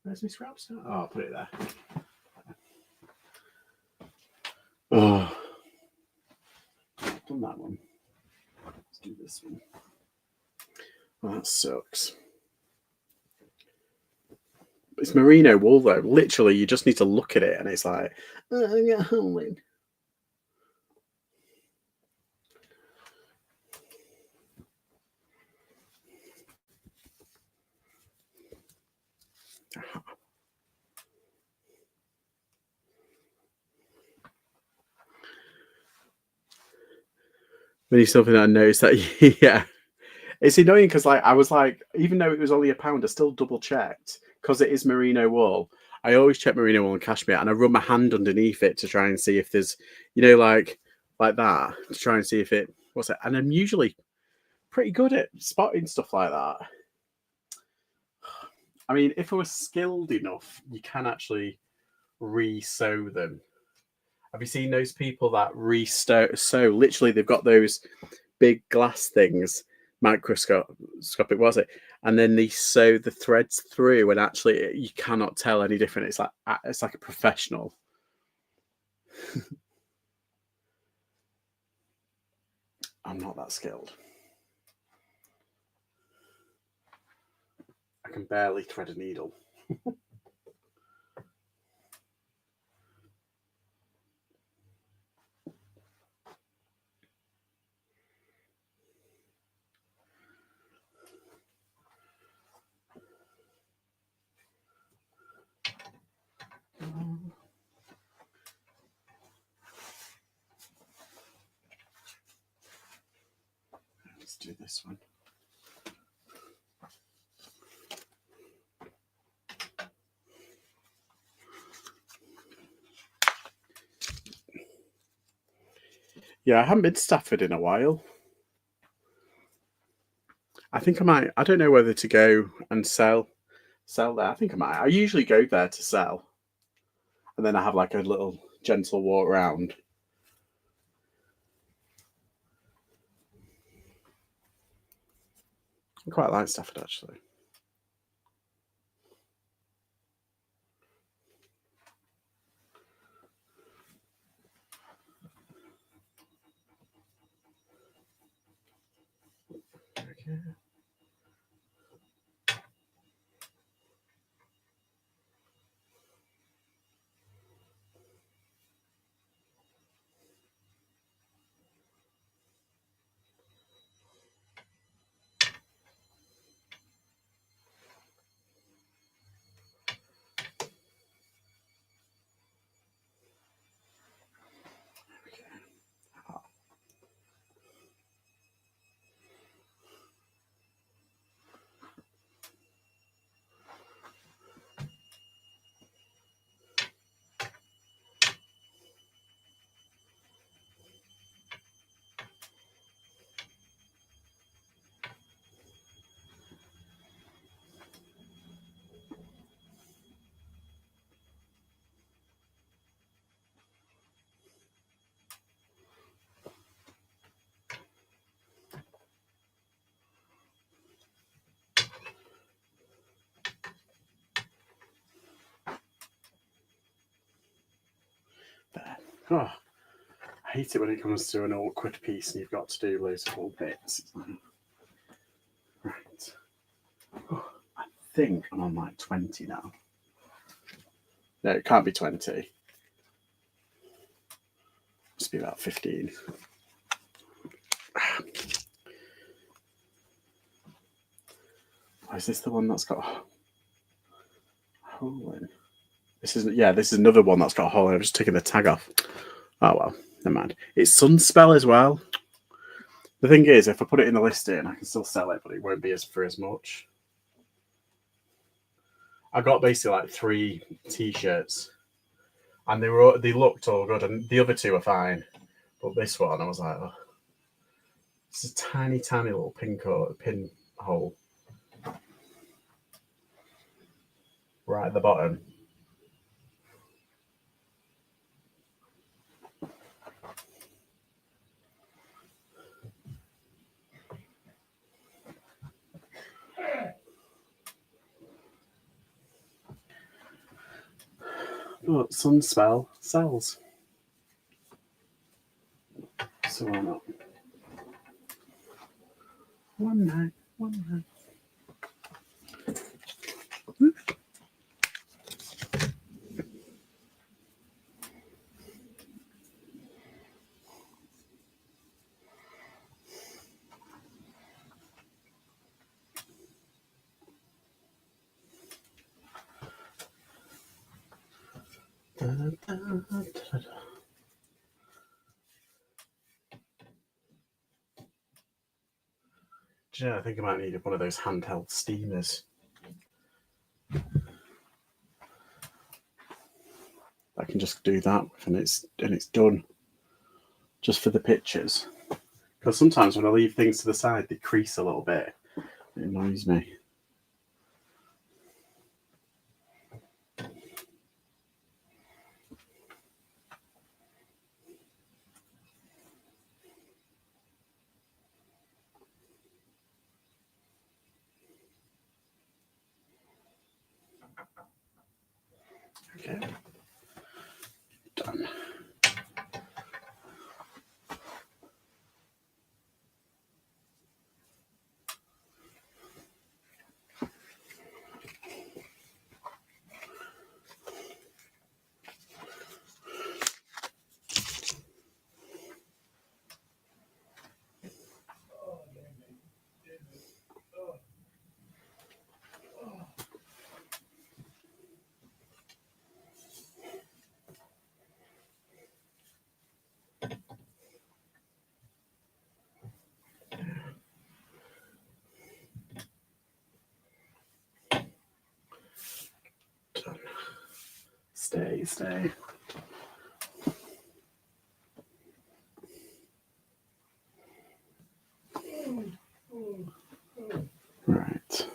[SPEAKER 1] Where's my scraps? Oh, I'll put it there. Oh, done that one. Let's do this one. Oh, that sucks. It's merino wool though. Literally, you just need to look at it, and it's like, oh, yeah, holy. Really something that I noticed that yeah, it's annoying because like I was like, even though it was only £1, I still double checked because it is merino wool. I always check merino wool and cashmere, and I run my hand underneath it to try and see if there's, like that, to try and see if it what's it. And I'm usually pretty good at spotting stuff like that. I mean, if I was skilled enough, you can actually re-sew them. Have you seen those people that re-sew? Literally, they've got those big glass things, microscopic, was it? And then they sew the threads through, and actually, you cannot tell any different. It's like a professional. I'm not that skilled. I can barely thread a needle. Let's do this one. Yeah, I haven't been to Stafford in a while. I think I might. I don't know whether to go and sell there. I think I might. I usually go there to sell, and then I have like a little gentle walk around. I quite like Stafford actually. Okay. There. Oh, I hate it when it comes to an awkward piece and you've got to do loads of little bits. Right. Oh, I think I'm on like 20 now. No, it can't be 20. Must be about 15. Oh, is this the one that's got a hole in? This is another one that's got a hole in. I'm just taking the tag off. Oh well, never mind. It's Sunspell as well. The thing is, if I put it in the listing, I can still sell it, but it won't be for as much. I got basically like 3 t-shirts. and they looked all good, and the other two are fine, but this one I was like, oh, it's a tiny little pinhole right at the bottom. But Sunspell sells, so why not? One night. Da, da, da, da. Yeah, I think I might need one of those handheld steamers. I can just do that and it's done. Just for the pictures. Because sometimes when I leave things to the side, they crease a little bit. It annoys me. Okay. Done. Done. Stay. Right.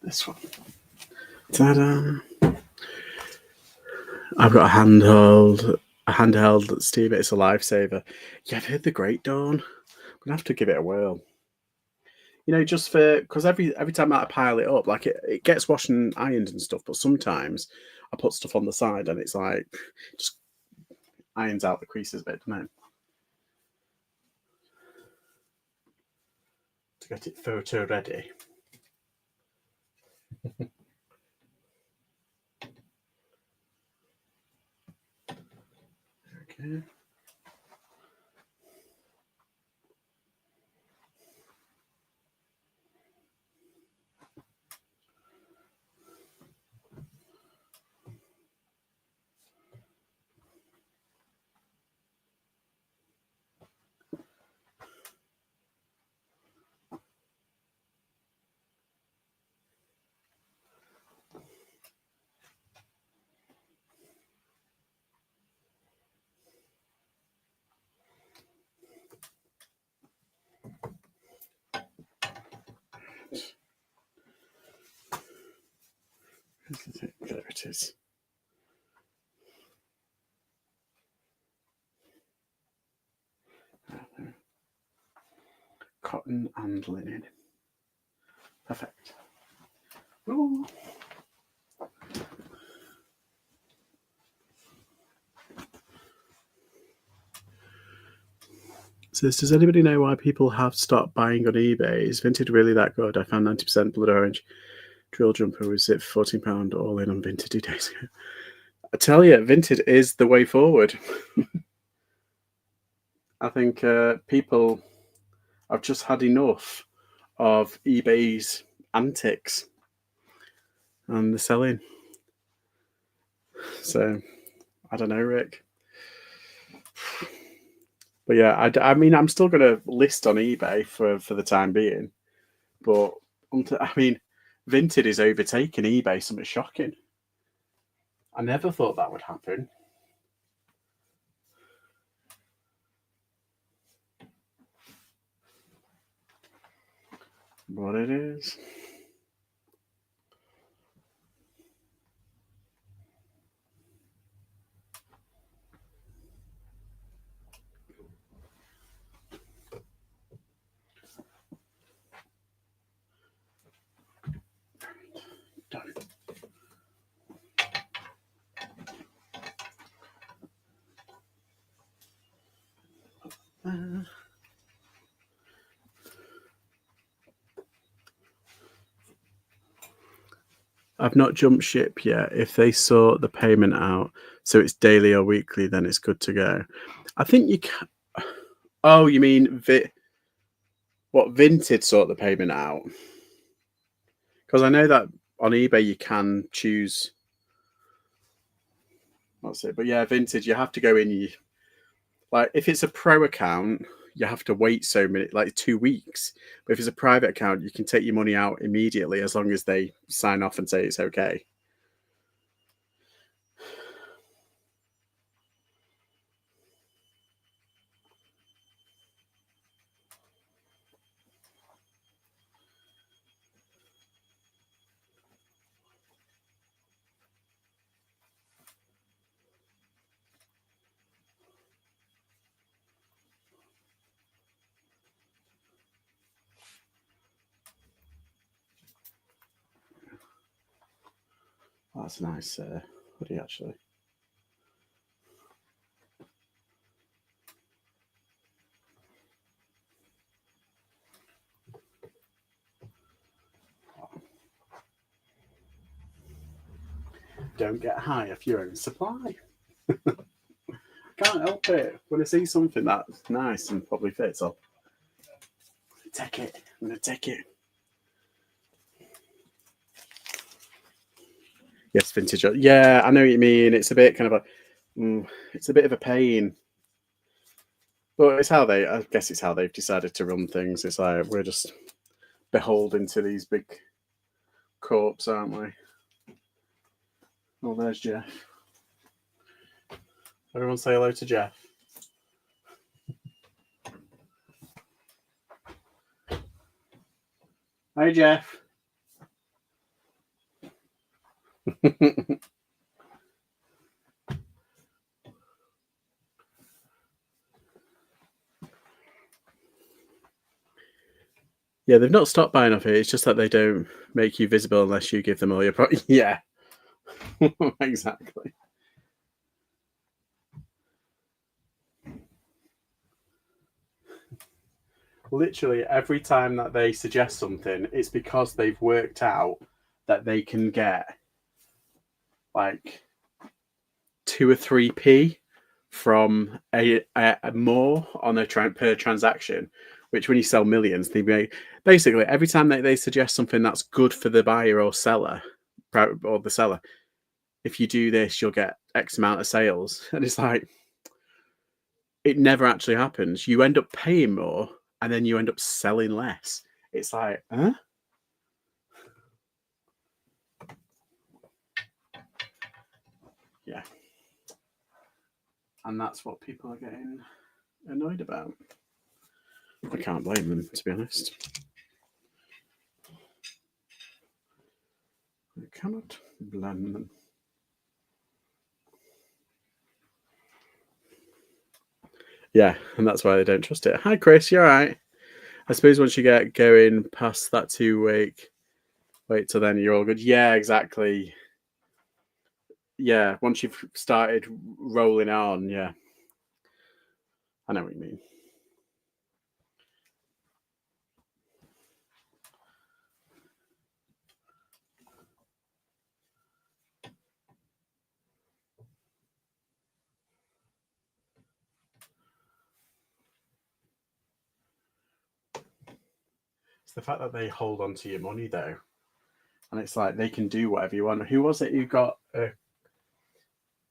[SPEAKER 1] This one. Ta-da! I've got a handheld steamer. It's a lifesaver. Yeah, I've heard the Great Dawn. I'm gonna have to give it a whirl. You know, just for because every time I pile it up, like it gets washed and ironed and stuff. But sometimes I put stuff on the side and it's like just irons out the creases a bit, doesn't it? To get it photo ready. Okay. There it is. Cotton and linen. Perfect. Ooh. So does anybody know why people have stopped buying on eBay? Is Vinted really that good? I found 90% blood orange drill jumper was it £14 all in on Vinted 2 days ago. I tell you, Vinted is the way forward. I think people have just had enough of eBay's antics and the selling. So I don't know, Rick. But yeah, I mean, I'm still going to list on eBay for the time being. But I mean, Vinted is overtaking eBay. Something shocking. I never thought that would happen. But it is. Done. I've not jumped ship yet. If they sort the payment out so it's daily or weekly, then it's good to go. I think you can. Oh, you mean what Vinted sort the payment out? Because I know that on eBay you can choose. That's it. But yeah, Vinted, you have to go in. Like if it's a pro account, you have to wait so many, like 2 weeks. But if it's a private account, you can take your money out immediately as long as they sign off and say it's okay. That's a nice hoodie, actually. Don't get high if you're in supply. Can't help it. When I see something that's nice and probably fits, I'll take it. I'm going to take it. Yes, vintage. Yeah, I know what you mean. It's a bit kind of it's a bit of a pain. But it's how I guess it's how they've decided to run things. It's like we're just beholden to these big corps, aren't we? Oh, there's Jeff. Everyone say hello to Jeff. Hi, Jeff. Yeah, they've not stopped buying off it. It's just that they don't make you visible unless you give them all your Yeah, exactly. Literally every time that they suggest something, it's because they've worked out that they can get like 2 or 3p from a more on a per transaction, which when you sell millions, they make basically every time they suggest something that's good for the buyer or seller or the seller. If you do this, you'll get X amount of sales, and it's like it never actually happens. You end up paying more, and then you end up selling less. It's like, huh? Yeah. And that's what people are getting annoyed about. I can't blame them, to be honest. I cannot blame them. Yeah, and that's why they don't trust it. Hi, Chris. You all right? I suppose once you get going past that 2 week, wait till then you're all good. Yeah, exactly. Yeah, once you've started rolling on, yeah. I know what you mean. It's the fact that they hold on to your money though, and it's like they can do whatever you want. Who was it who got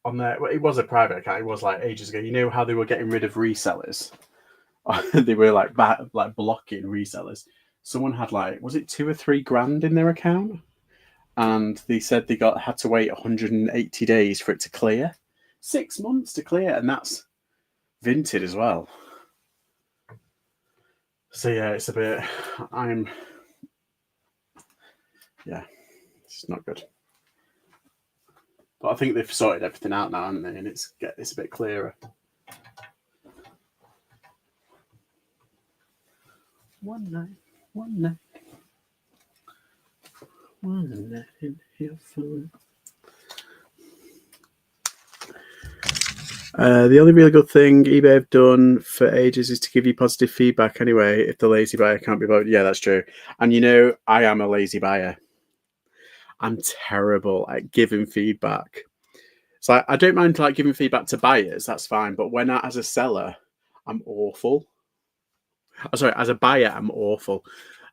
[SPEAKER 1] on there? Well, it was a private account. It was like ages ago. You know how they were getting rid of resellers? They were like blocking resellers. Someone had like, was it 2 or 3 grand in their account? And they said they had to wait 180 days for it to clear. 6 months to clear, and that's Vinted as well. So yeah, it's a bit. It's not good. But I think they've sorted everything out now, haven't they? And it's a bit clearer. One night in your phone. The only really good thing eBay have done for ages is to give you positive feedback anyway, if the lazy buyer can't be voted. Yeah, that's true. And you know, I am a lazy buyer. I'm terrible at giving feedback. So I don't mind like giving feedback to buyers, that's fine. But when as a seller, I'm awful. Oh, sorry, as a buyer, I'm awful.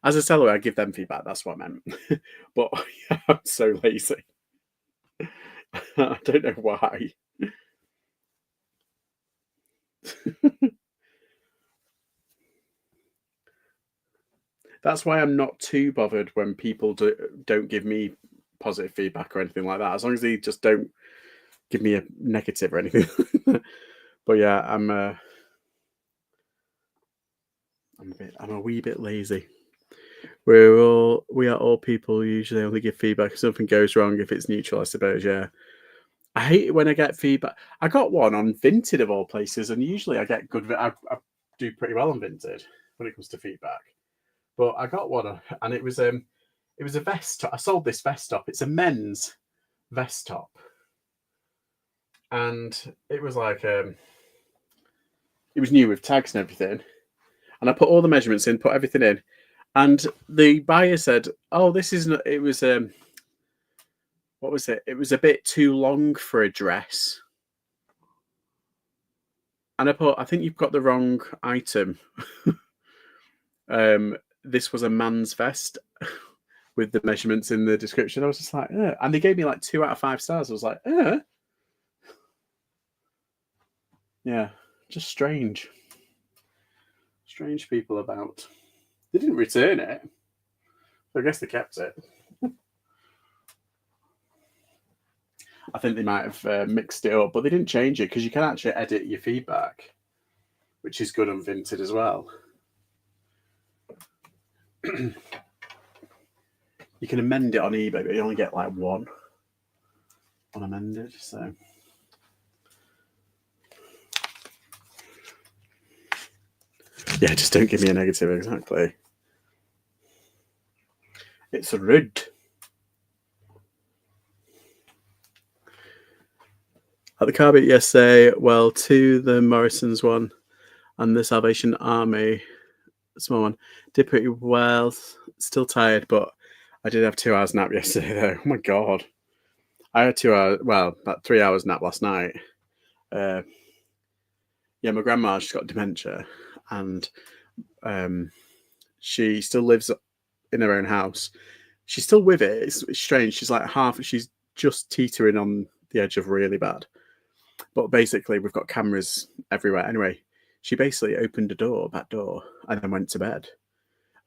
[SPEAKER 1] As a seller, I give them feedback. That's what I meant. But yeah, I'm so lazy. I don't know why. That's why I'm not too bothered when people don't give me positive feedback or anything like that. As long as they just don't give me a negative or anything. But yeah, I'm a wee bit lazy. We are all people who usually only give feedback if something goes wrong. If it's neutral, I suppose. Yeah, I hate it when I get feedback. I got one on Vinted of all places, and usually I get good. I do pretty well on Vinted when it comes to feedback. But I got one, and it was a vest. I sold this vest top. It's a men's vest top, and it was like it was new with tags and everything. And I put all the measurements in, put everything in, and the buyer said, "Oh, this isn't." It was what was it? It was a bit too long for a dress. And I put, I think you've got the wrong item. This was a man's vest with the measurements in the description. I was just like, and they gave me like 2 out of 5 stars. I was like, yeah, just strange. Strange people about. They didn't return it. I guess they kept it. I think they might have mixed it up, but they didn't change it because you can actually edit your feedback, which is good on Vinted as well. You can amend it on eBay, but you only get like one unamended. So yeah, just don't give me a negative. Exactly. It's rude. At the car beat yesterday, well, to the Morrison's one and the Salvation Army small one did pretty well. Still tired, but I did have 2 hours nap yesterday though. Oh my god. I had 2 hours, well, about 3 hours nap last night. Yeah, my grandma, she's got dementia, and she still lives in her own house. She's still with it. It's strange. She's like she's just teetering on the edge of really bad. But basically, we've got cameras everywhere. Anyway, she basically opened a back door, and then went to bed.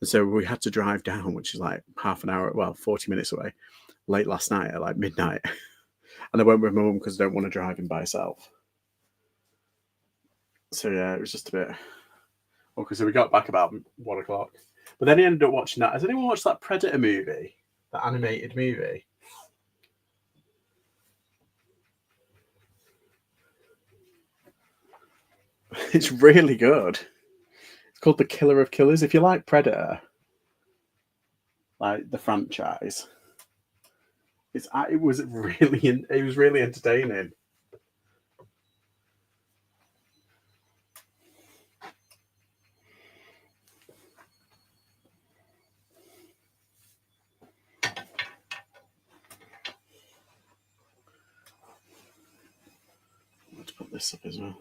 [SPEAKER 1] And so we had to drive down, which is like half an hour, 40 minutes away, late last night at like midnight. And I went with my mum because I don't want to drive him by herself. So yeah, it was just a bit. Okay, so we got back about 1 o'clock. But then he ended up watching that. Has anyone watched that Predator movie? That animated movie? It's really good. It's called The Killer of Killers. If you like Predator, like the franchise, it was really entertaining. Let's put this up as well.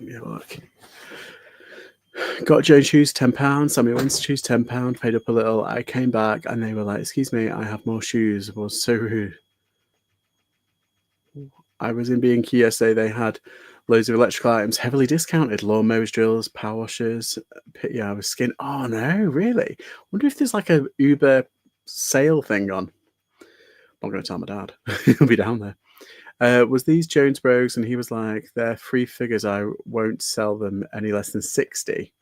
[SPEAKER 1] me look. Got Joe's shoes, £10. Sammy Winston's shoes, £10. Paid up a little. I came back and they were like, "Excuse me, I have more shoes." It was so rude. I was in B&Q yesterday. They had loads of electrical items, heavily discounted. Lawnmowers, drills, power washers, pity hour, skin. Oh no, really? Wonder if there's like a Uber sale thing on. I'm not going to tell my dad. He'll be down there. Was these Jones Brogues? And he was like, "They're free figures. I won't sell them any less than 60.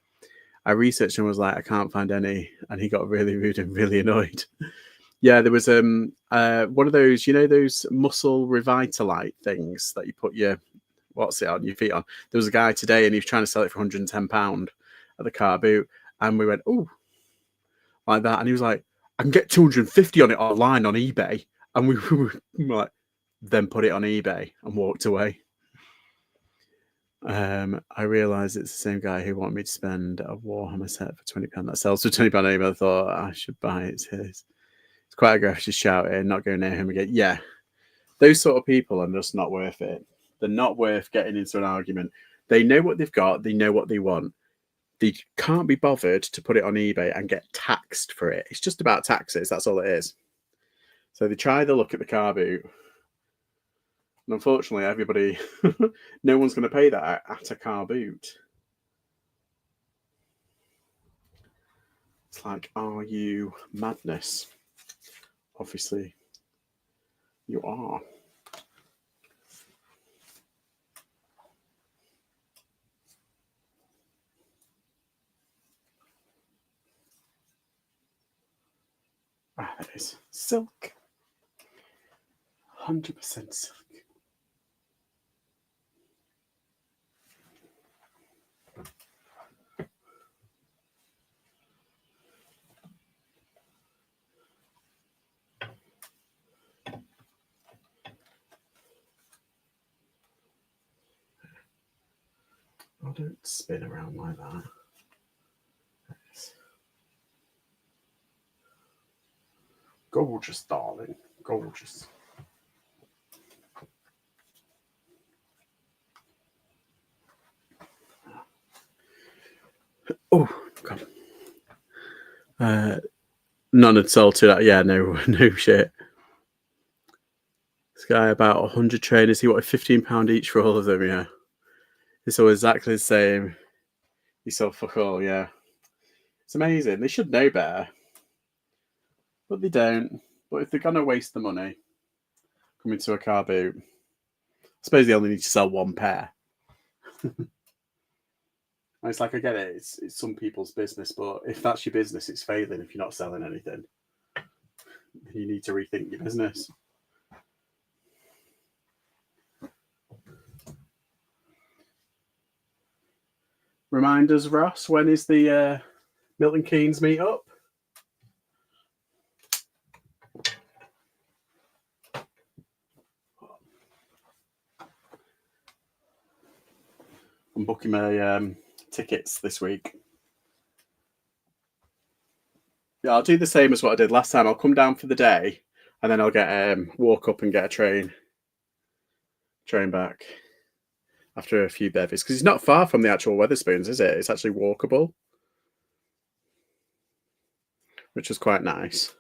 [SPEAKER 1] I researched and was like, "I can't find any." And he got really rude and really annoyed. Yeah, there was one of those, those muscle Revitalite things that you put your on your feet on. There was a guy today and he was trying to sell it for £110 at the car boot, and we went, "Oh," like that, and he was like, "I can get 250 on it online on eBay," and we were like, then put it on eBay and walked away. I realised it's the same guy who wanted me to spend a Warhammer set for £20 that sells for £20 anyway. I thought I should buy it. It's his. It's quite aggressive, shouting, not going near him again. Yeah, those sort of people are just not worth it. They're not worth getting into an argument. They know what they've got. They know what they want. They can't be bothered to put it on eBay and get taxed for it. It's just about taxes. That's all it is. So they try the look at the car boot. And unfortunately, everybody, no one's going to pay that at a car boot. It's like, are you madness? Obviously, you are. Ah, that is silk. 100% silk. I don't spin around like that. Gorgeous, darling. Gorgeous. Oh, God. None had sold to that. Yeah, no shit. This guy, about 100 trainers. He wanted £15 each for all of them, yeah. It's all exactly the same. He sold fuck all, yeah. It's amazing. They should know better. But they don't. But if they're going to waste the money coming to a car boot, I suppose they only need to sell one pair. It's like, I get it. It's some people's business, but if that's your business, it's failing if you're not selling anything. You need to rethink your business. Remind us, Ross, when is the Milton Keynes meet up? I'm booking my tickets this week. Yeah, I'll do the same as what I did last time. I'll come down for the day, and then I'll get walk up and get a train back after a few bevies, because it's not far from the actual Wetherspoons, is it? It's actually walkable, which is quite nice.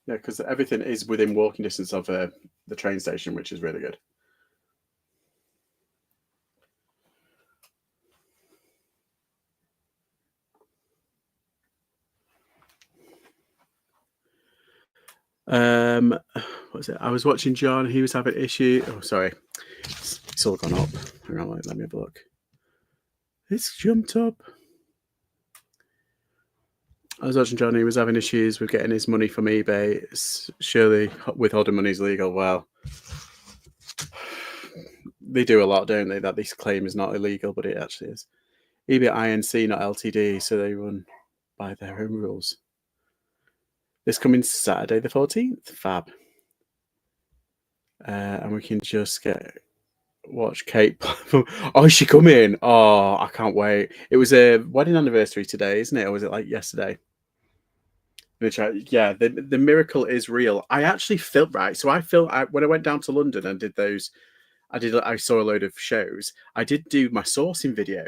[SPEAKER 1] Yeah, because everything is within walking distance of the train station, which is really good. What was it? I was watching John. He was having issue. Oh, sorry. It's all gone up. Hang on, let me have a look. It's jumped up. I was watching John. He was having issues with getting his money from eBay. Surely withholding money is legal. Well, they do a lot, don't they? That this claim is not illegal, but it actually is. eBay INC, not LTD, so they run by their own rules. This coming Saturday the 14th, fab. And we can just watch Kate. Oh, is she coming? Oh, I can't wait. It was a wedding anniversary today, isn't it? Or was it like yesterday? Which the miracle is real. I actually filmed right. So when I went down to London and did those. I saw a load of shows. I did do my sourcing video,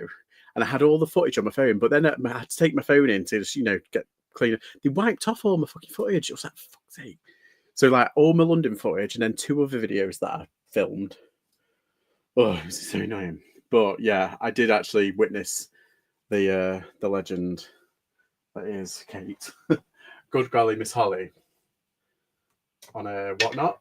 [SPEAKER 1] and I had all the footage on my phone. But then I had to take my phone in to just get clean. They wiped off all my fucking footage. It was like fuck's sake. So like all my London footage and then 2 other videos that I filmed. Oh, it was so annoying. But yeah, I did actually witness the legend that is Kate. Good golly, Miss Holly on a whatnot.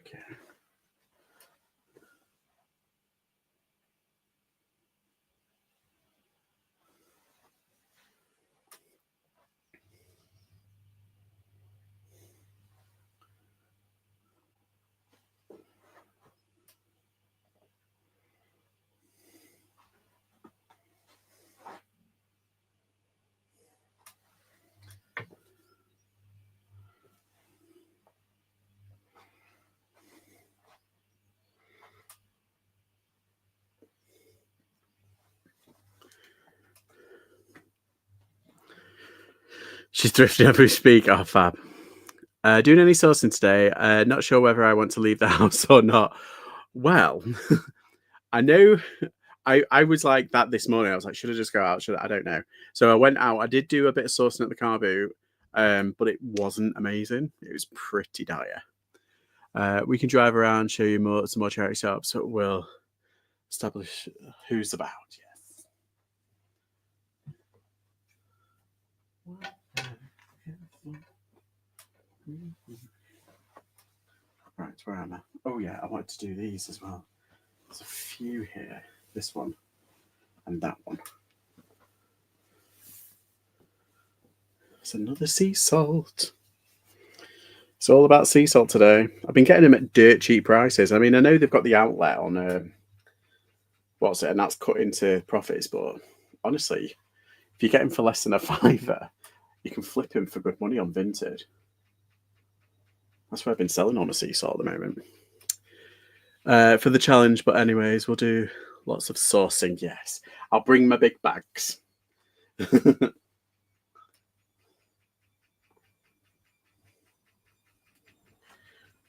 [SPEAKER 1] Okay. She's thrifting as we speak. Oh, fab. Doing any sourcing today. Not sure whether I want to leave the house or not. Well, I know I was like that this morning. I was like, should I just go out? I don't know. So I went out. I did do a bit of sourcing at the car boot, but it wasn't amazing. It was pretty dire. We can drive around, show you some more charity shops. So we'll establish who's about. Yes. Right, where am I? Oh yeah, I wanted to do these as well. There's a few here. This one and that one. There's another sea salt. It's all about sea salt today. I've been getting them at dirt cheap prices. I mean, I know they've got the outlet on and that's cut into profits. But honestly, if you get them for less than a fiver, you can flip them for good money on Vinted. That's where I've been selling all my sea salt at the moment. For the challenge, but anyways, we'll do lots of sourcing. Yes, I'll bring my big bags.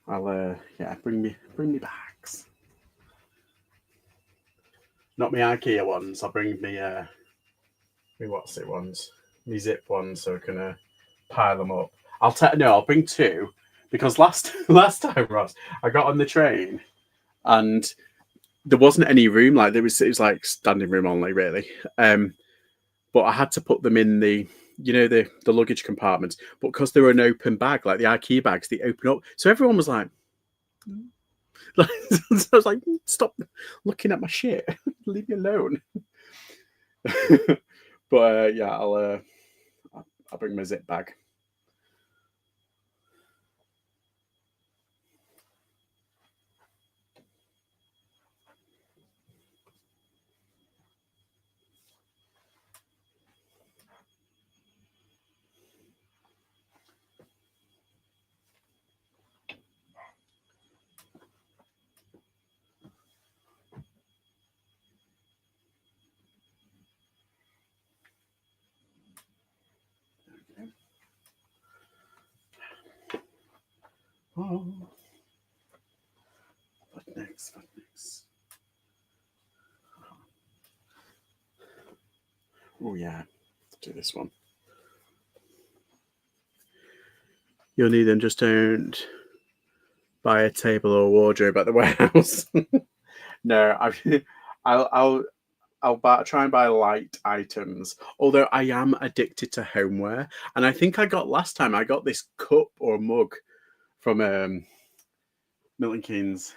[SPEAKER 1] I'll bring me bags. Not my IKEA ones. I'll bring me what's it ones, me zip ones, so I can pile them up. I'll bring 2 because last time, Ross, I got on the train and there wasn't any room. Like it was like standing room only, really. But I had to put them in the luggage compartments. But because they were an open bag, like the IKEA bags, they open up. So everyone was like, so I was like, stop looking at my shit, leave me alone. But I'll bring my zip bag. Oh, what next? Oh yeah, do this one. You'll need them. Just don't buy a table or wardrobe at the warehouse. No, I'll try and buy light items. Although I am addicted to homeware, and I think last time I got this cup or mug from Milton Keynes,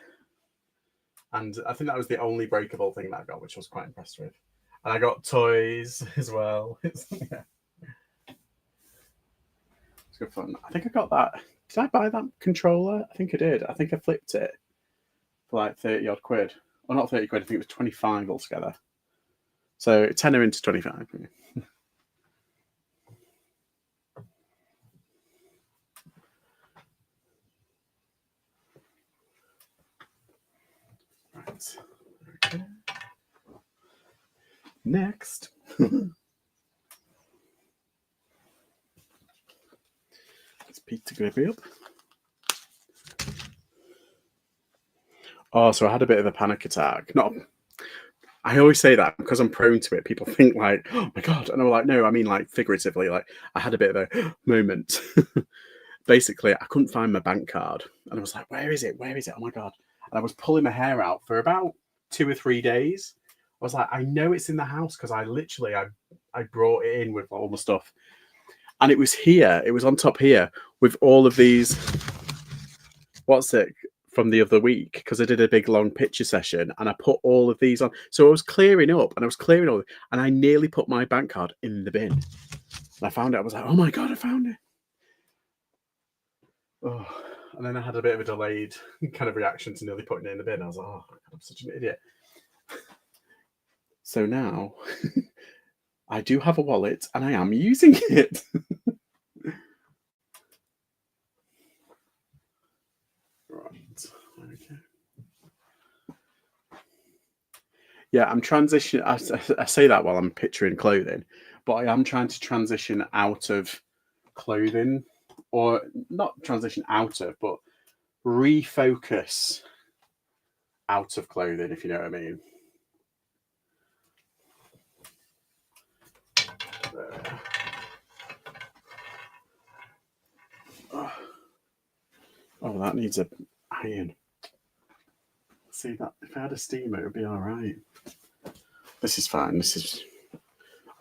[SPEAKER 1] and I think that was the only breakable thing that I got, which I was quite impressed with. And I got toys as well. Yeah. It's good fun. I think I got that. Did I buy that controller? I think I did. I think I flipped it for like 30 odd quid. Or not 30 quid, I think it was 25 altogether. So 10 into 25. Okay. Next. It's Peter Grippy up. Oh, so I had a bit of a panic attack. I always say that because I'm prone to it. People think like, oh my God. And I'm like, no, I mean like figuratively, like I had a bit of a moment. Basically, I couldn't find my bank card. And I was like, where is it? Where is it? Oh my God. And I was pulling my hair out for about 2 or 3 days. I was like, I know it's in the house because I brought it in with all the stuff. And it was here. It was on top here with all of these. What's it? From the other week, because I did a big long picture session and I put all of these on. So I was clearing up and and I nearly put my bank card in the bin. And I found it. I was like, oh my God, I found it. Oh, and then I had a bit of a delayed kind of reaction to nearly putting it in the bin. I was like, oh, God, I'm such an idiot. So now I do have a wallet and I am using it. Right. Okay. Yeah, I'm transitioning. I say that while I'm picturing clothing, but I am trying to transition out of clothing, or not transition out of, but refocus out of clothing, if you know what I mean. Oh, that needs a iron. See that? If I had a steamer, it would be all right. This is fine. This is.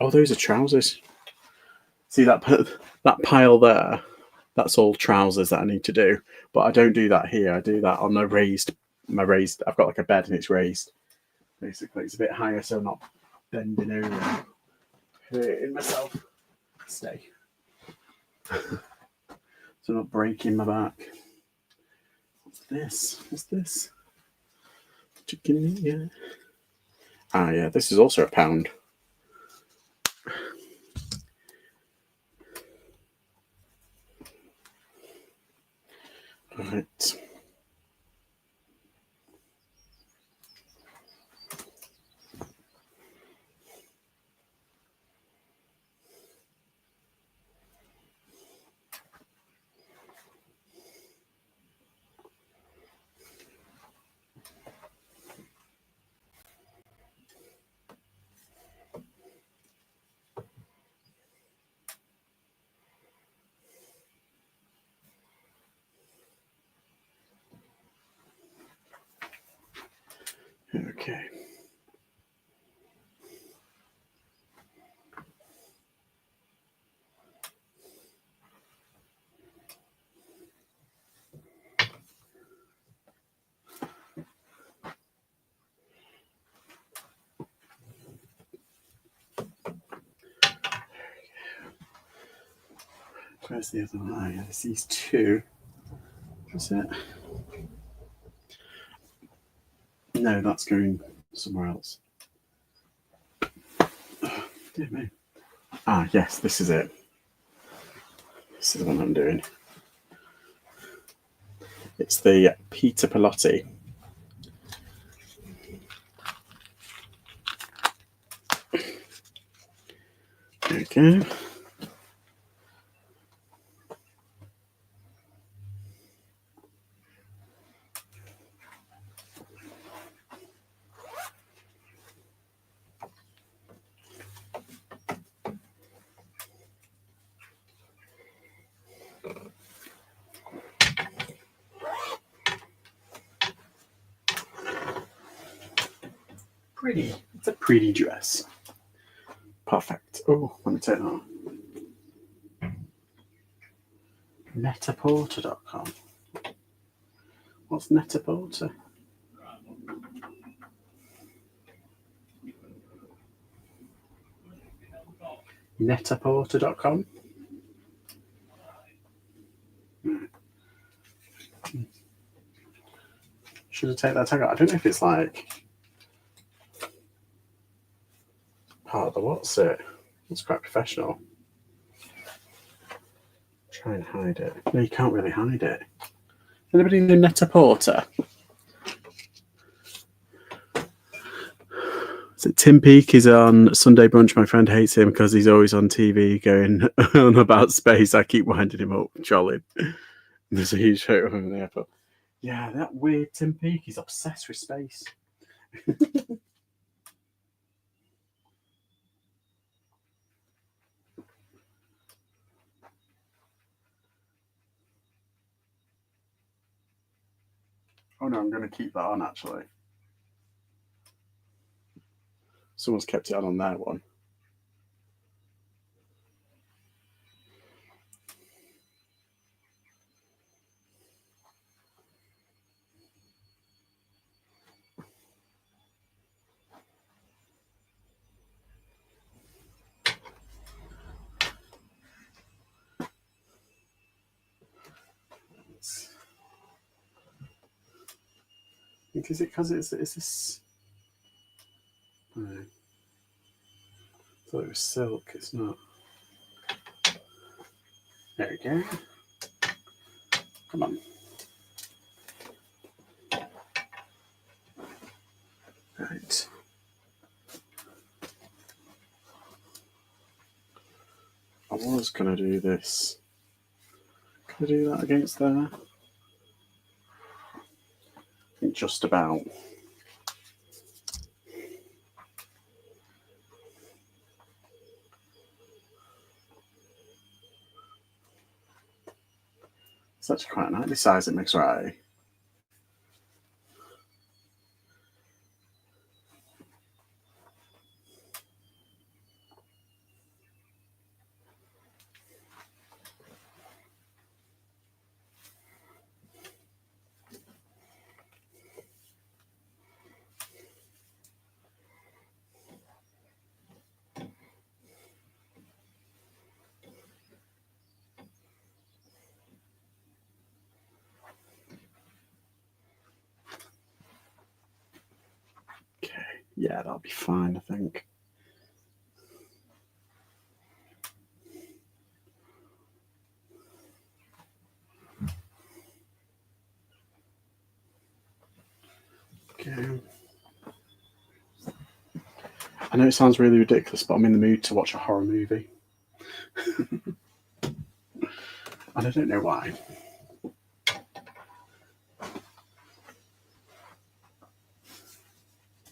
[SPEAKER 1] Oh, those are trousers. See that pile there? That's all trousers that I need to do. But I don't do that here. I do that on my raised. I've got like a bed and it's raised. Basically, it's a bit higher, so I'm not bending over, hurting myself. Stay. So I'm not breaking my back. What's this? What's this? Chicken meat, yeah. Ah, yeah. This is also £1. Right. Okay. Where's the other one? Oh, yeah, there's these two. Is it? No, that's going somewhere else. Oh, dear me. Ah, yes, this is it. This is the one I'm doing. It's the Peter Pilotti. There we go. Pretty. It's a pretty dress. Perfect. Oh, let me take that off. Netaporter.com. What's Netaporter? Netaporter.com. Should I take that tag out? I don't know if it's like part of the what's it. It's quite professional. Try and hide it. No, you can't really hide it. Anybody know Netaporter? So Tim Peake is on Sunday Brunch. My friend hates him because he's always on TV going on about space. I keep winding him up, trolling. There's a huge photo of him in the airport. Yeah, that weird Tim Peake. He's obsessed with space. Oh no, I'm going to keep that on actually. Someone's kept it on their one. Is it because it's this? No. I thought it was silk. It's not. There we go. Come on. Right. I was going to do this. Can I do that against there? I think just about. It's actually quite a nice size it makes, right? Okay, yeah, that'll be fine, I think. Okay. I know it sounds really ridiculous, but I'm in the mood to watch a horror movie. And I don't know why.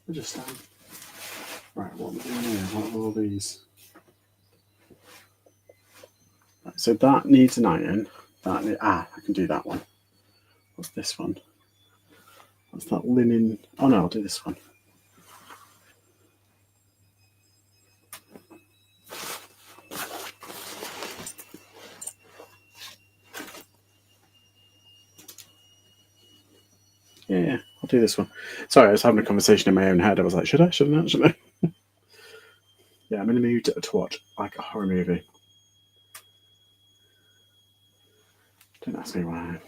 [SPEAKER 1] I just right, what am I doing here? What are all these? Right, so that needs an iron. I can do that one. What's this one? What's that linen? Oh no, I'll do this one. Yeah, I'll do this one. Sorry, I was having a conversation in my own head. I was like, should I? Should I not? Should I? Yeah, I'm in the mood to watch like a horror movie. Don't ask me why.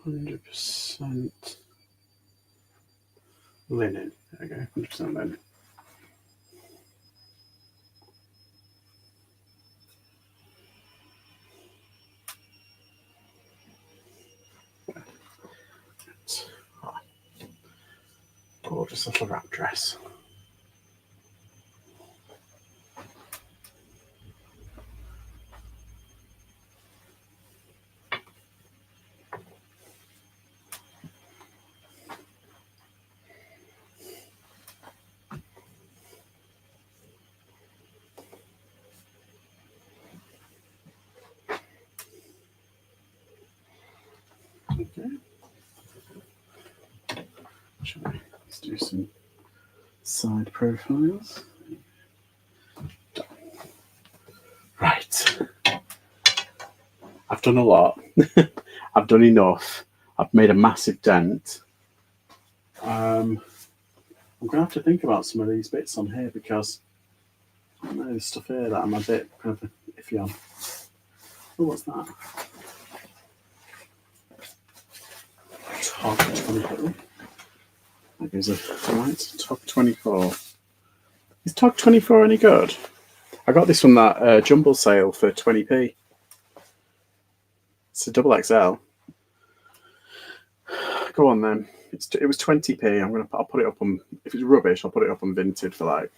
[SPEAKER 1] %. Linen. There we go. 100% linen. Gorgeous little wrap dress. Okay. Let's do some side profiles. Right. I've done a lot. I've done enough. I've made a massive dent. I'm going to have to think about some of these bits on here because I know there's stuff here that I'm a bit kind of iffy on. Oh, what's that? Target 22. That gives a right Tog 24. Is Tog 24 any good? I got this from that jumble sale for 20p. It's a double XL. Go on then. It was 20p. I'll put it up on. If it's rubbish, I'll put it up on Vinted for like,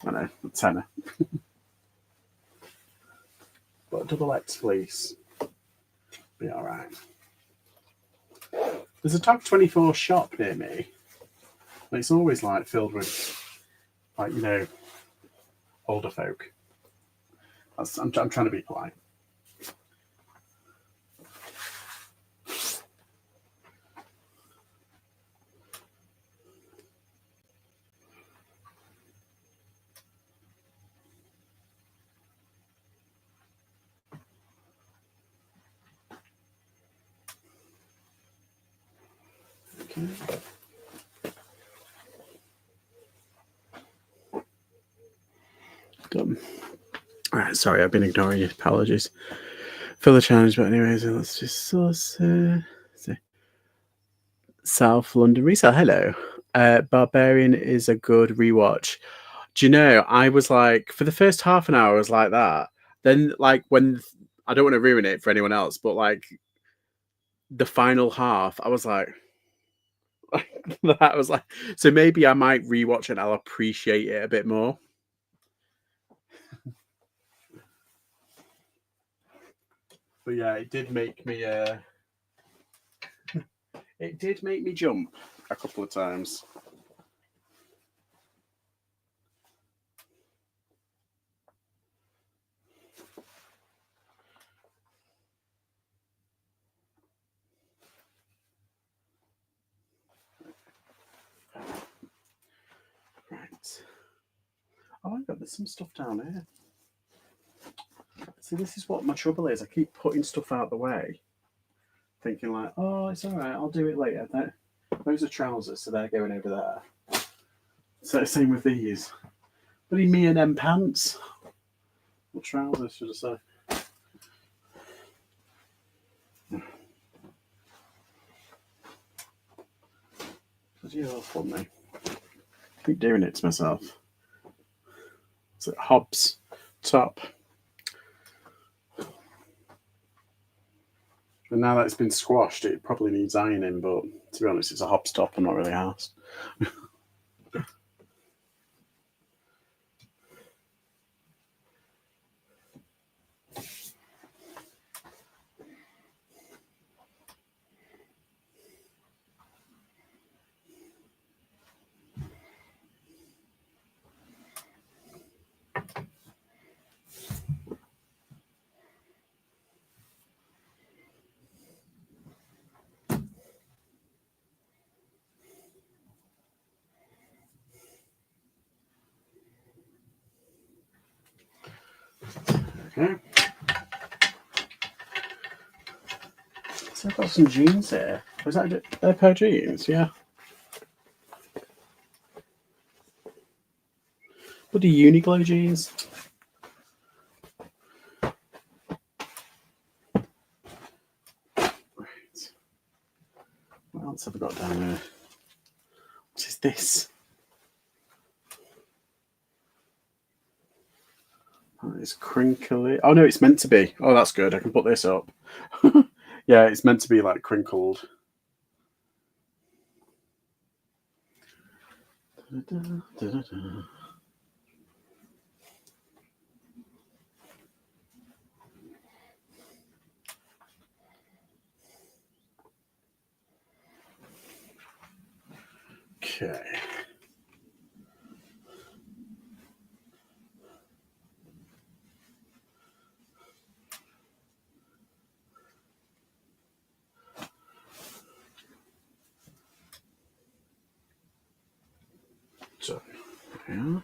[SPEAKER 1] I don't know, a tenner. But a double X fleece, be all right. There's a Tog 24 shop near me. And it's always like filled with, like, you know, older folk. I'm trying to be polite. Okay. Done. All right, sorry, I've been ignoring you. Apologies for the challenge, but anyways, let's just see. South London Resale. Hello. Barbarian is a good rewatch. Do you know, I was like, for the first half an hour, I was like that. Then, like, when I don't want to ruin it for anyone else, but like the final half, I was like, that was like, so maybe I might rewatch it and I'll appreciate it a bit more. But yeah, it did make me jump a couple of times. Right. Oh my god, there's some stuff down here. See, this is what my trouble is. I keep putting stuff out the way, thinking like, oh, it's all right, I'll do it later. Those are trousers, so they're going over there. So same with these. Bloody me and them pants. What trousers should I say? Bloody awful me. I keep doing it to myself. It's a Hobbs top. And now that it's been squashed, it probably needs ironing, but to be honest, it's a Hobbs top. I'm not really arsed. Okay. So I've got some jeans here. Was that a pair of jeans? Yeah. Bloody Uniqlo jeans. Right. What else have I got down here? What is this? Oh, it's crinkly. Oh no, it's meant to be. Oh, that's good. I can put this up. Yeah, it's meant to be like crinkled. Okay. So, yeah.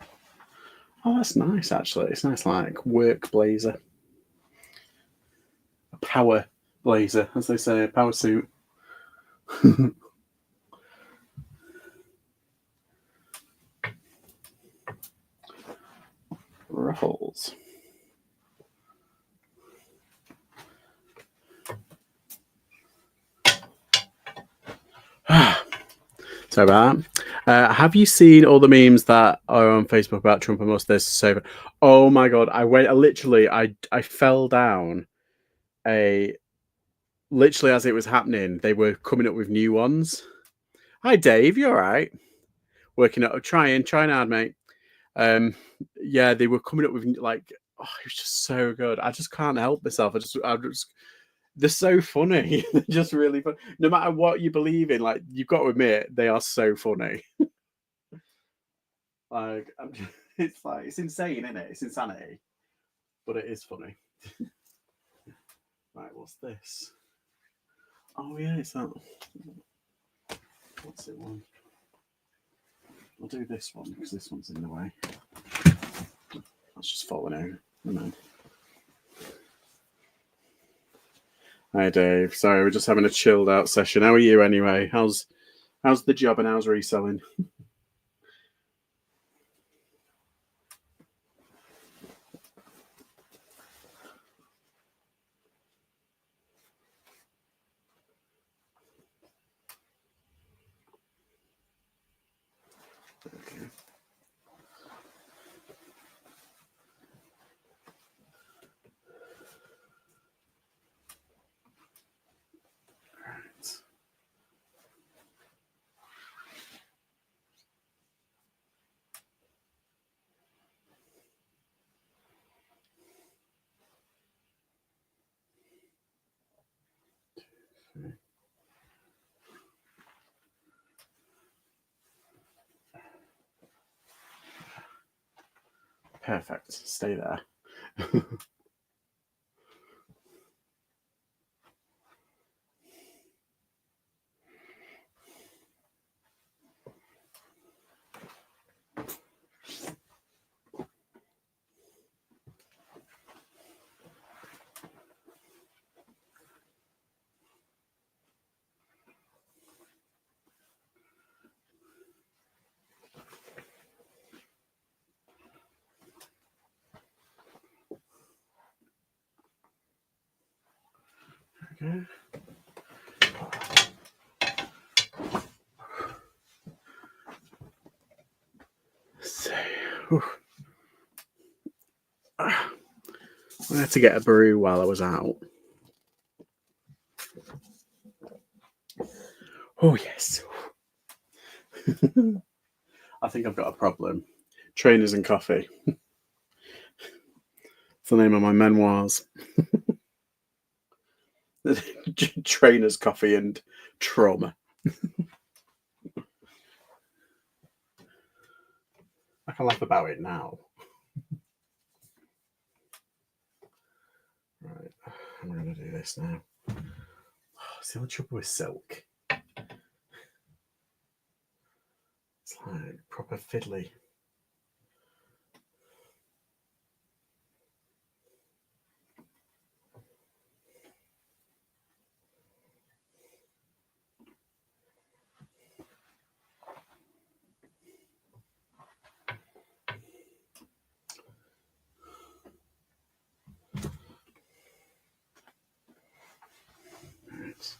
[SPEAKER 1] Oh, that's nice, actually. It's nice, like, work blazer. A power blazer, as they say, a power suit. Ruffles. So have you seen all the memes that are on Facebook about Trump and Musk? This so, oh my god! I fell down literally as it was happening. They were coming up with new ones. Hi Dave, you all right? Working up, trying hard, mate. Yeah, they were coming up with like, oh, it was just so good. I just can't help myself. They're so funny. They're just really fun. No matter what you believe in, like you've got to admit, they are so funny. Like, it's like it's insane, isn't it? It's insanity, but it is funny. Right, what's this? Oh yeah, it's that. What's it one? I'll do this one because this one's in the way. That's just falling out. Never mind. Hi Dave. Sorry, we're just having a chilled out session. How are you anyway? How's the job and how's reselling? Okay. Right. Perfect. Stay there. Okay. So, I had to get a brew while I was out. Oh yes. I think I've got a problem. Trainers and coffee. It's the name of my memoirs. Trainers, coffee, and trauma. I can laugh about it now. Right, I'm going to do this now. Oh, it's the only trouble with silk. It's like proper fiddly. Right.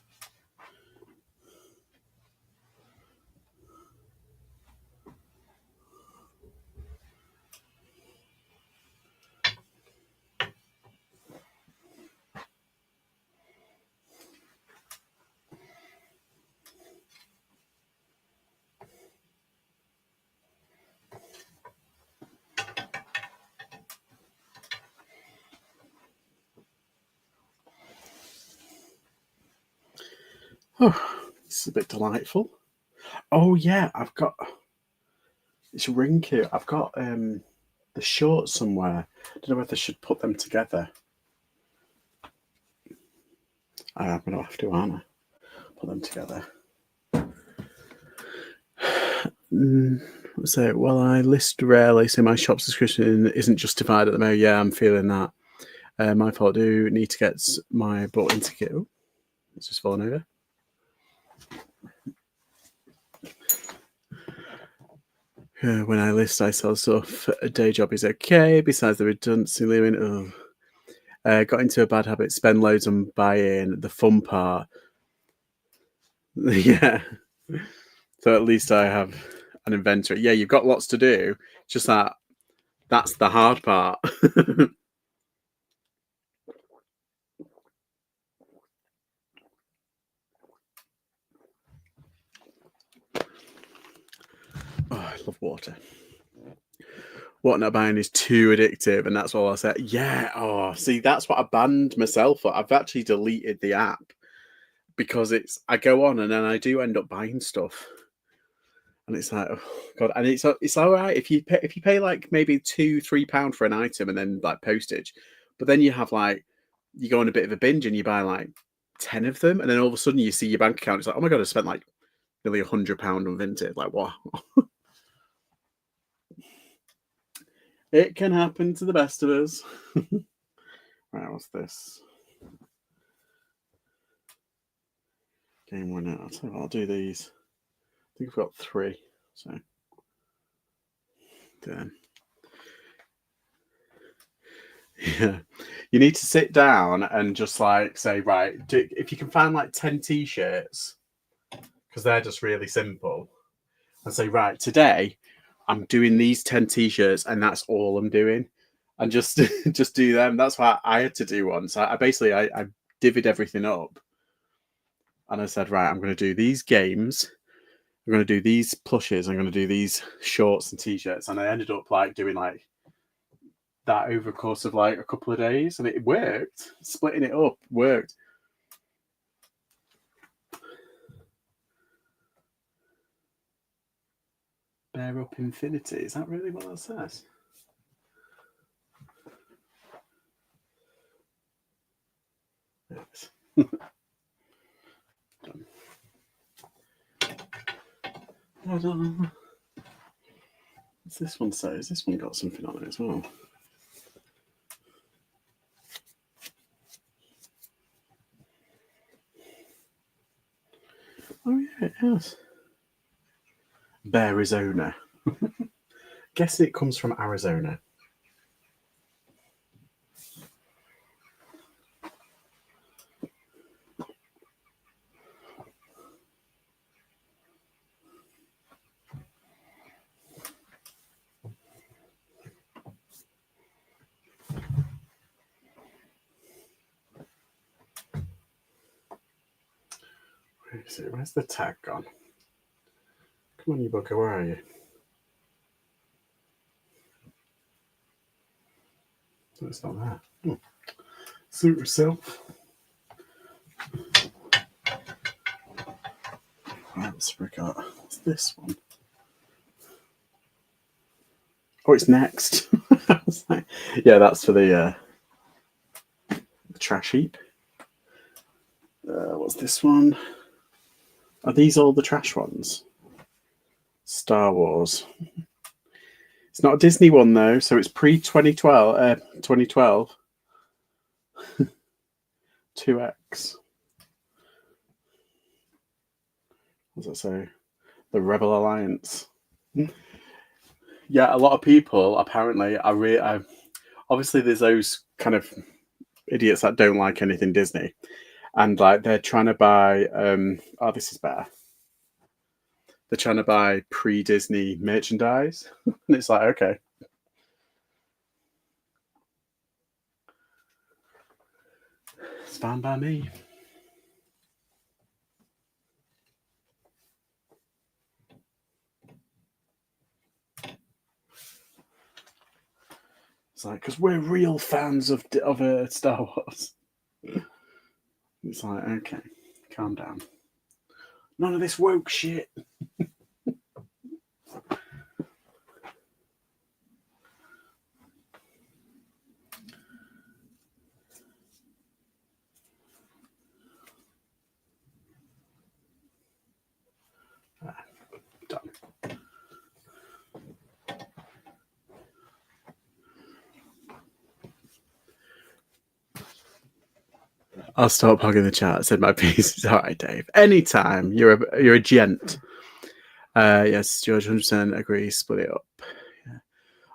[SPEAKER 1] Oh, this is a bit delightful. Oh yeah, I've got it's rinky. I've got the shorts somewhere. I don't know whether I should put them together. I'm gonna have to, aren't I? Put them together. So, well, I list rarely, so my shop subscription isn't justified at the moment. Yeah, I'm feeling that. My fault. Do need to get my bought-in ticket. Oh, it's just fallen over. When I list, I sell stuff. A day job is okay. Besides the redundancy limit, got into a bad habit. Spend loads on buying. The fun part. Yeah. So at least I have an inventory. Yeah, you've got lots to do. Just that's the hard part. Oh, I love water. What not buying is too addictive, and that's all I said. Yeah. Oh, see, that's what I banned myself for. I've actually deleted the app because I go on and then I do end up buying stuff, and it's like, oh god, and it's all right if you pay like maybe £2-3 for an item and then like postage, but then you have like you go on a bit of a binge and you buy like 10 of them, and then all of a sudden you see your bank account. It's like, oh my god, I spent like nearly £100 on Vinted. Like what? It can happen to the best of us. Right, what's this? Game winner. I'll do these. I think I've got 3. So then, yeah, you need to sit down and just like say, right, if you can find like 10 t-shirts, because they're just really simple, and say, right, today I'm doing these 10 t-shirts and that's all I'm doing, and just just do them. That's what I had to do once. I basically I divvied everything up, and I said, right, I'm going to do these games, I'm going to do these plushes, I'm going to do these shorts and t-shirts, and I ended up like doing like that over the course of like a couple of days, and it worked. Splitting it up worked. Bear up infinity. Is that really what that says? Yes. What's this one say? Has this one got something on it as well? Oh yeah, it has. Arizona. Guessing it comes from Arizona. Where is it? Where's the tag gone? Come on, you bugger, where are you? Oh, it's not there. Oh. Suit yourself. Right, let's forget. What's this one? Oh, it's next. Like, yeah, that's for the trash heap. What's this one? Are these all the trash ones? Star Wars. It's not a Disney one though, so it's pre 2012. 2012. 2X. What does that say? The Rebel Alliance. Yeah, a lot of people apparently are obviously there's those kind of idiots that don't like anything Disney, and like they're trying to buy. Oh, this is better. They're trying to buy pre-Disney merchandise, and it's like, okay. It's fine by me. It's like, because we're real fans of Star Wars. It's like, okay, calm down. None of this woke shit. Done. I'll stop hugging the chat. Said my piece. It's all right, Dave. Anytime. You're a gent. Yes, George 100% agrees. Split it up. Yeah.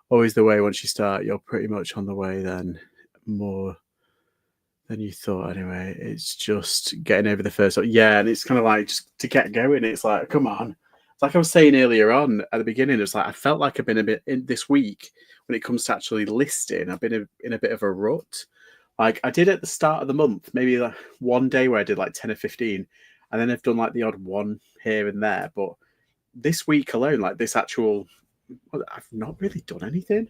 [SPEAKER 1] Always the way. Once you start, you're pretty much on the way. Then more than you thought. Anyway, it's just getting over the first. Yeah, and it's kind of like just to get going. It's like, come on. It's like I was saying earlier on at the beginning, it's like I felt like I've been a bit in this week when it comes to actually listing. I've been in a bit of a rut. Like I did at the start of the month, maybe like one day where I did like 10 or 15, and then I've done like the odd one here and there. But this week alone, like this actual, well, I've not really done anything.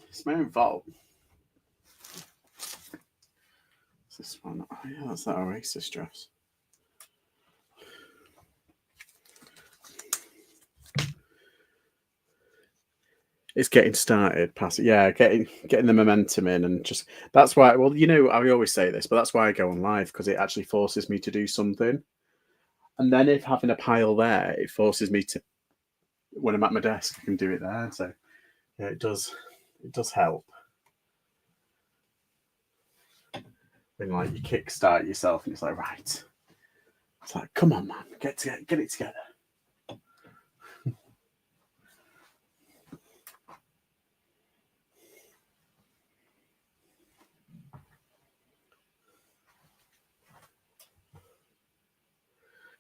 [SPEAKER 1] It's my own fault. What's this one? Oh yeah, that's that Oasis dress. It's getting started, getting the momentum in, and just that's why. Well, you know, I always say this, but that's why I go on live, because it actually forces me to do something. And then if having a pile there, it forces me to, when I'm at my desk, I can do it there. So yeah, it does help. When like you kickstart yourself, and it's like, right, it's like, come on, man, get it together.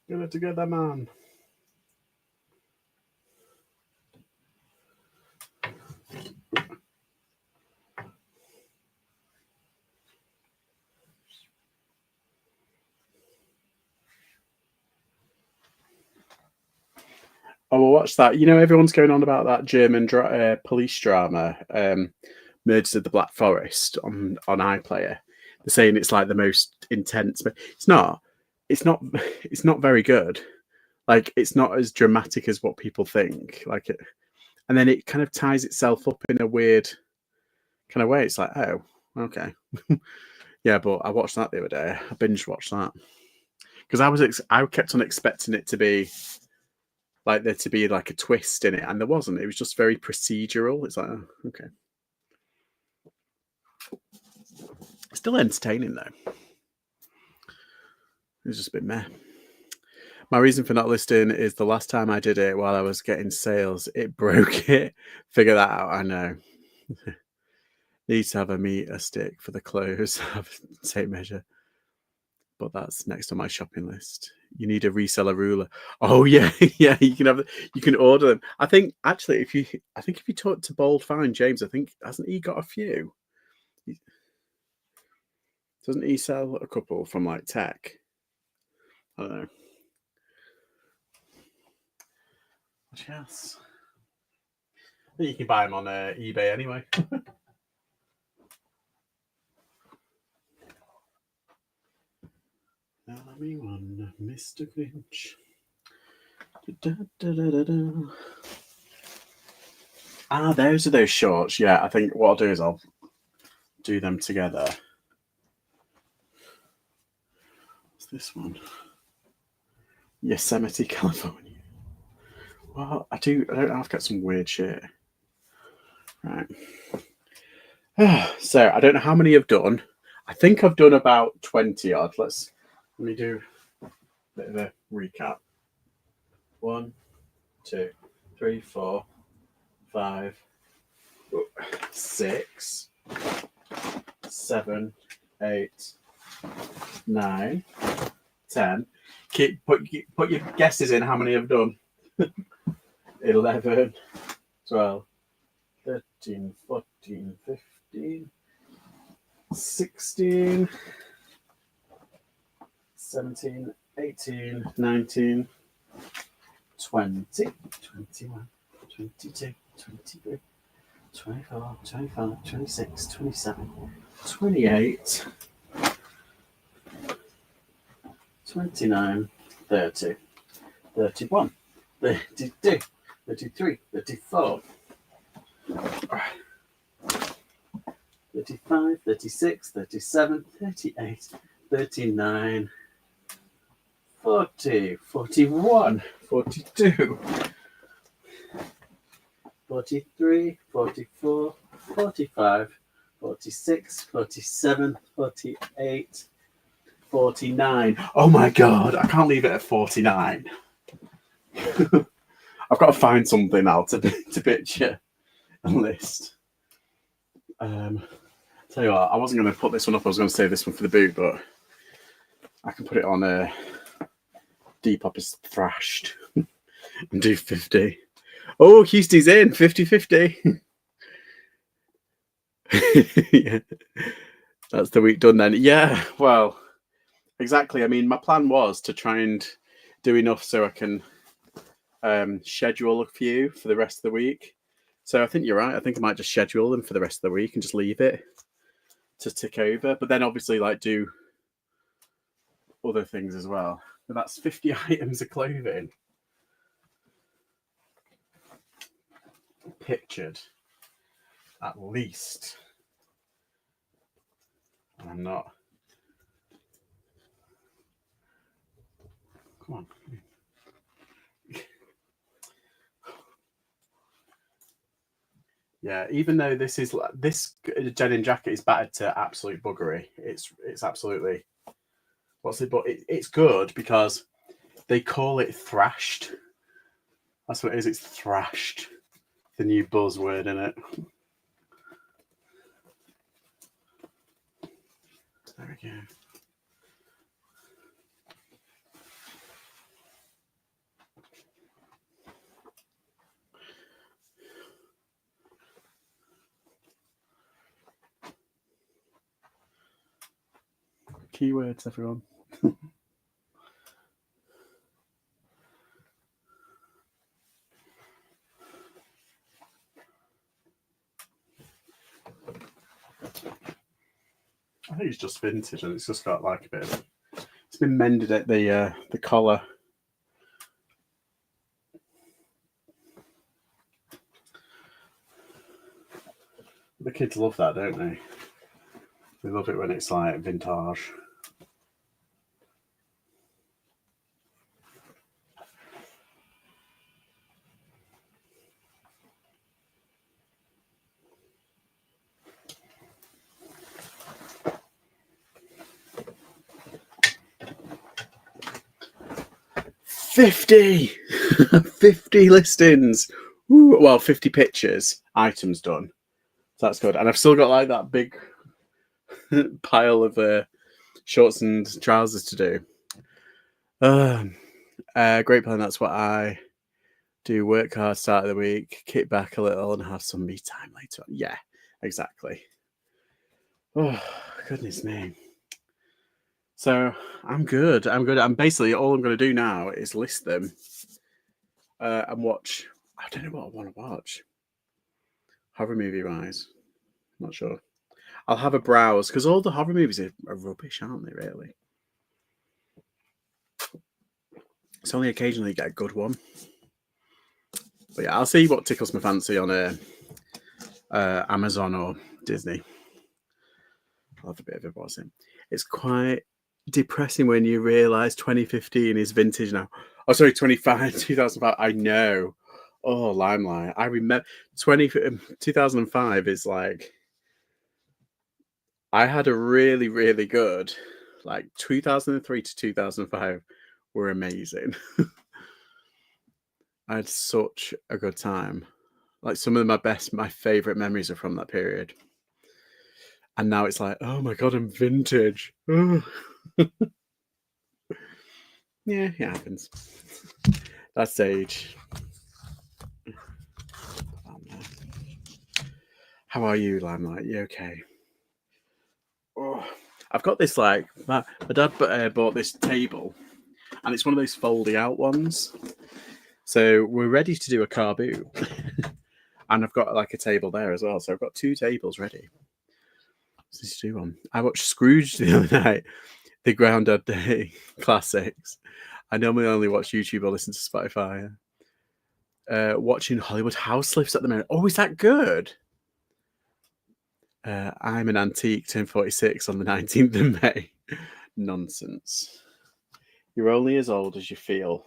[SPEAKER 1] Get it together, man. Oh, well, watch that. You know, everyone's going on about that German police drama, Murders of the Black Forest on iPlayer. They're saying it's like the most intense, but it's not. It's not. It's not very good. Like it's not as dramatic as what people think. Like it, and then it kind of ties itself up in a weird kind of way. It's like, oh, okay, yeah. But I watched that the other day. I binge watched that because I kept on expecting it to be like there to be like a twist in it, and there wasn't. It was just very procedural. It's like, oh, okay, still entertaining though. It was just a bit meh. My reason for not listing is the last time I did it while I was getting sales, it broke it. Figure that out. I know. Need to have a meter stick for the clothes. Have tape measure, but that's next on my shopping list. You need a reseller ruler. Oh yeah, yeah. You can order them. I think actually, if you talk to Bold Fine James, I think hasn't he got a few? Doesn't he sell a couple from like tech? I don't know. But yes, you can buy them on eBay anyway. Let me one, Mr. Grinch. Ah, those are those shorts. Yeah, I think what I'll do is I'll do them together. What's this one? Yosemite, California. Well, I don't know. I've got some weird shit. Right. So I don't know how many I've done. I think I've done about 20 odd. Let me do a bit of a recap. 1, 2, 3, 4, 5, 6, 7, 8, 9, 10. Put your guesses in how many I've done. 11, 12, 13, 14, 15, 16, 17, 18, 19, 20, 21, 22, 23, 24, 25, 26, 27, 28, 29, 30, 31, 32, 33, 34, 35, 36, 37, 38, 39, 40, 41, 42, 43, 44, 45, 46, 47, 48, 49. Oh my god, I can't leave it at 49. I've got to find something now to picture and list. Tell you what, I wasn't going to put this one up. I was going to save this one for the boot, but I can put it on Depop is thrashed and do 50. Oh, Houston's in 50-50. Yeah, that's the week done then. Yeah, well, exactly. I mean, my plan was to try and do enough so I can schedule a few for the rest of the week. So I think you're right. I think I might just schedule them for the rest of the week and just leave it to tick over. But then obviously like do other things as well. But that's 50 items of clothing. Pictured. At least. And I'm not. Come on. Yeah, even though this denim jacket is battered to absolute buggery, it's absolutely what's it? But it's good because they call it thrashed. That's what it is. It's thrashed. The new buzzword in it. There we go. Keywords, everyone. I think it's just vintage, and it's just got like a bit of. It's been mended at the collar. The kids love that, don't they? They love it when it's like vintage. $50 listings. Ooh, well, 50 pictures, items done. So that's good. And I've still got like that big pile of shorts and trousers to do. Great plan. That's what I do. Work hard, start of the week, kick back a little, and have some me time later on. Yeah, exactly. Oh, goodness me. So I'm good. I'm basically all I'm going to do now is list them and watch. I don't know what I want to watch. Horror movie wise, not sure. I'll have a browse because all the horror movies are rubbish, aren't they? Really. It's only occasionally you get a good one. But yeah, I'll see what tickles my fancy on Amazon or Disney. I'll have a bit of a watching. It's quite depressing when you realise 2015 is vintage now. Oh, sorry, 2005. I know. Oh, Limelight. I remember 2005 is like. I had a really, really good, like 2003 to 2005 were amazing. I had such a good time. Like some of my favorite memories are from that period. And now it's like, oh my God, I'm vintage. Yeah, it happens. That's age. How are you, Limelight? You okay? Oh, I've got this my dad bought this table, and it's one of those folding out ones. So we're ready to do a carbu, and I've got like a table there as well. So I've got 2 tables ready. Let's do one. I watched Scrooge the other night, the Groundhog Day classics. I normally only watch YouTube or listen to Spotify. Watching Hollywood House Lifts at the moment. Oh, is that good? I'm an antique, turned 46 on the 19th of May. Nonsense. You're only as old as you feel.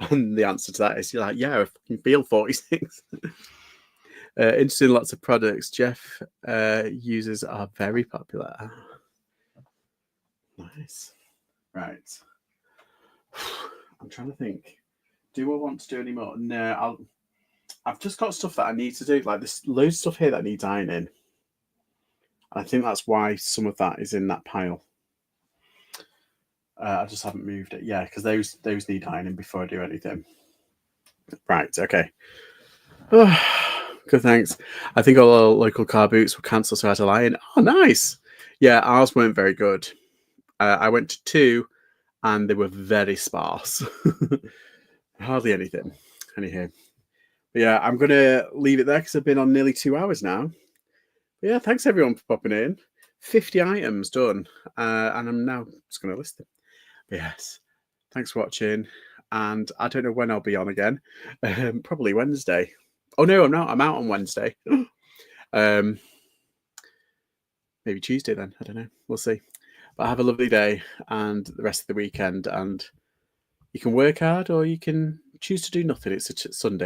[SPEAKER 1] And the answer to that is you're like, yeah, I fucking feel 46. Interesting, lots of products Jeff uses are very popular. Nice. Right. I'm trying to think. Do I want to do any more? No, I've just got stuff that I need to do. Like there's loads of stuff here that needs ironing. I think that's why some of that is in that pile. I just haven't moved it. Yeah, because those need ironing before I do anything. Right. Okay. Good. Thanks. I think all our local car boots were cancelled, so I had to lie in. Oh, nice. Yeah, ours weren't very good. I went to two, and they were very sparse. Hardly anything. Anyhow, but yeah, I'm gonna leave it there because I've been on nearly 2 hours now. But yeah, thanks everyone for popping in. 50 items done, and I'm now just gonna list them. But yes, thanks for watching, and I don't know when I'll be on again. Probably Wednesday. Oh no, I'm not. I'm out on Wednesday. Maybe Tuesday then. I don't know. We'll see. But have a lovely day and the rest of the weekend. And you can work hard or you can choose to do nothing. It's a Sunday.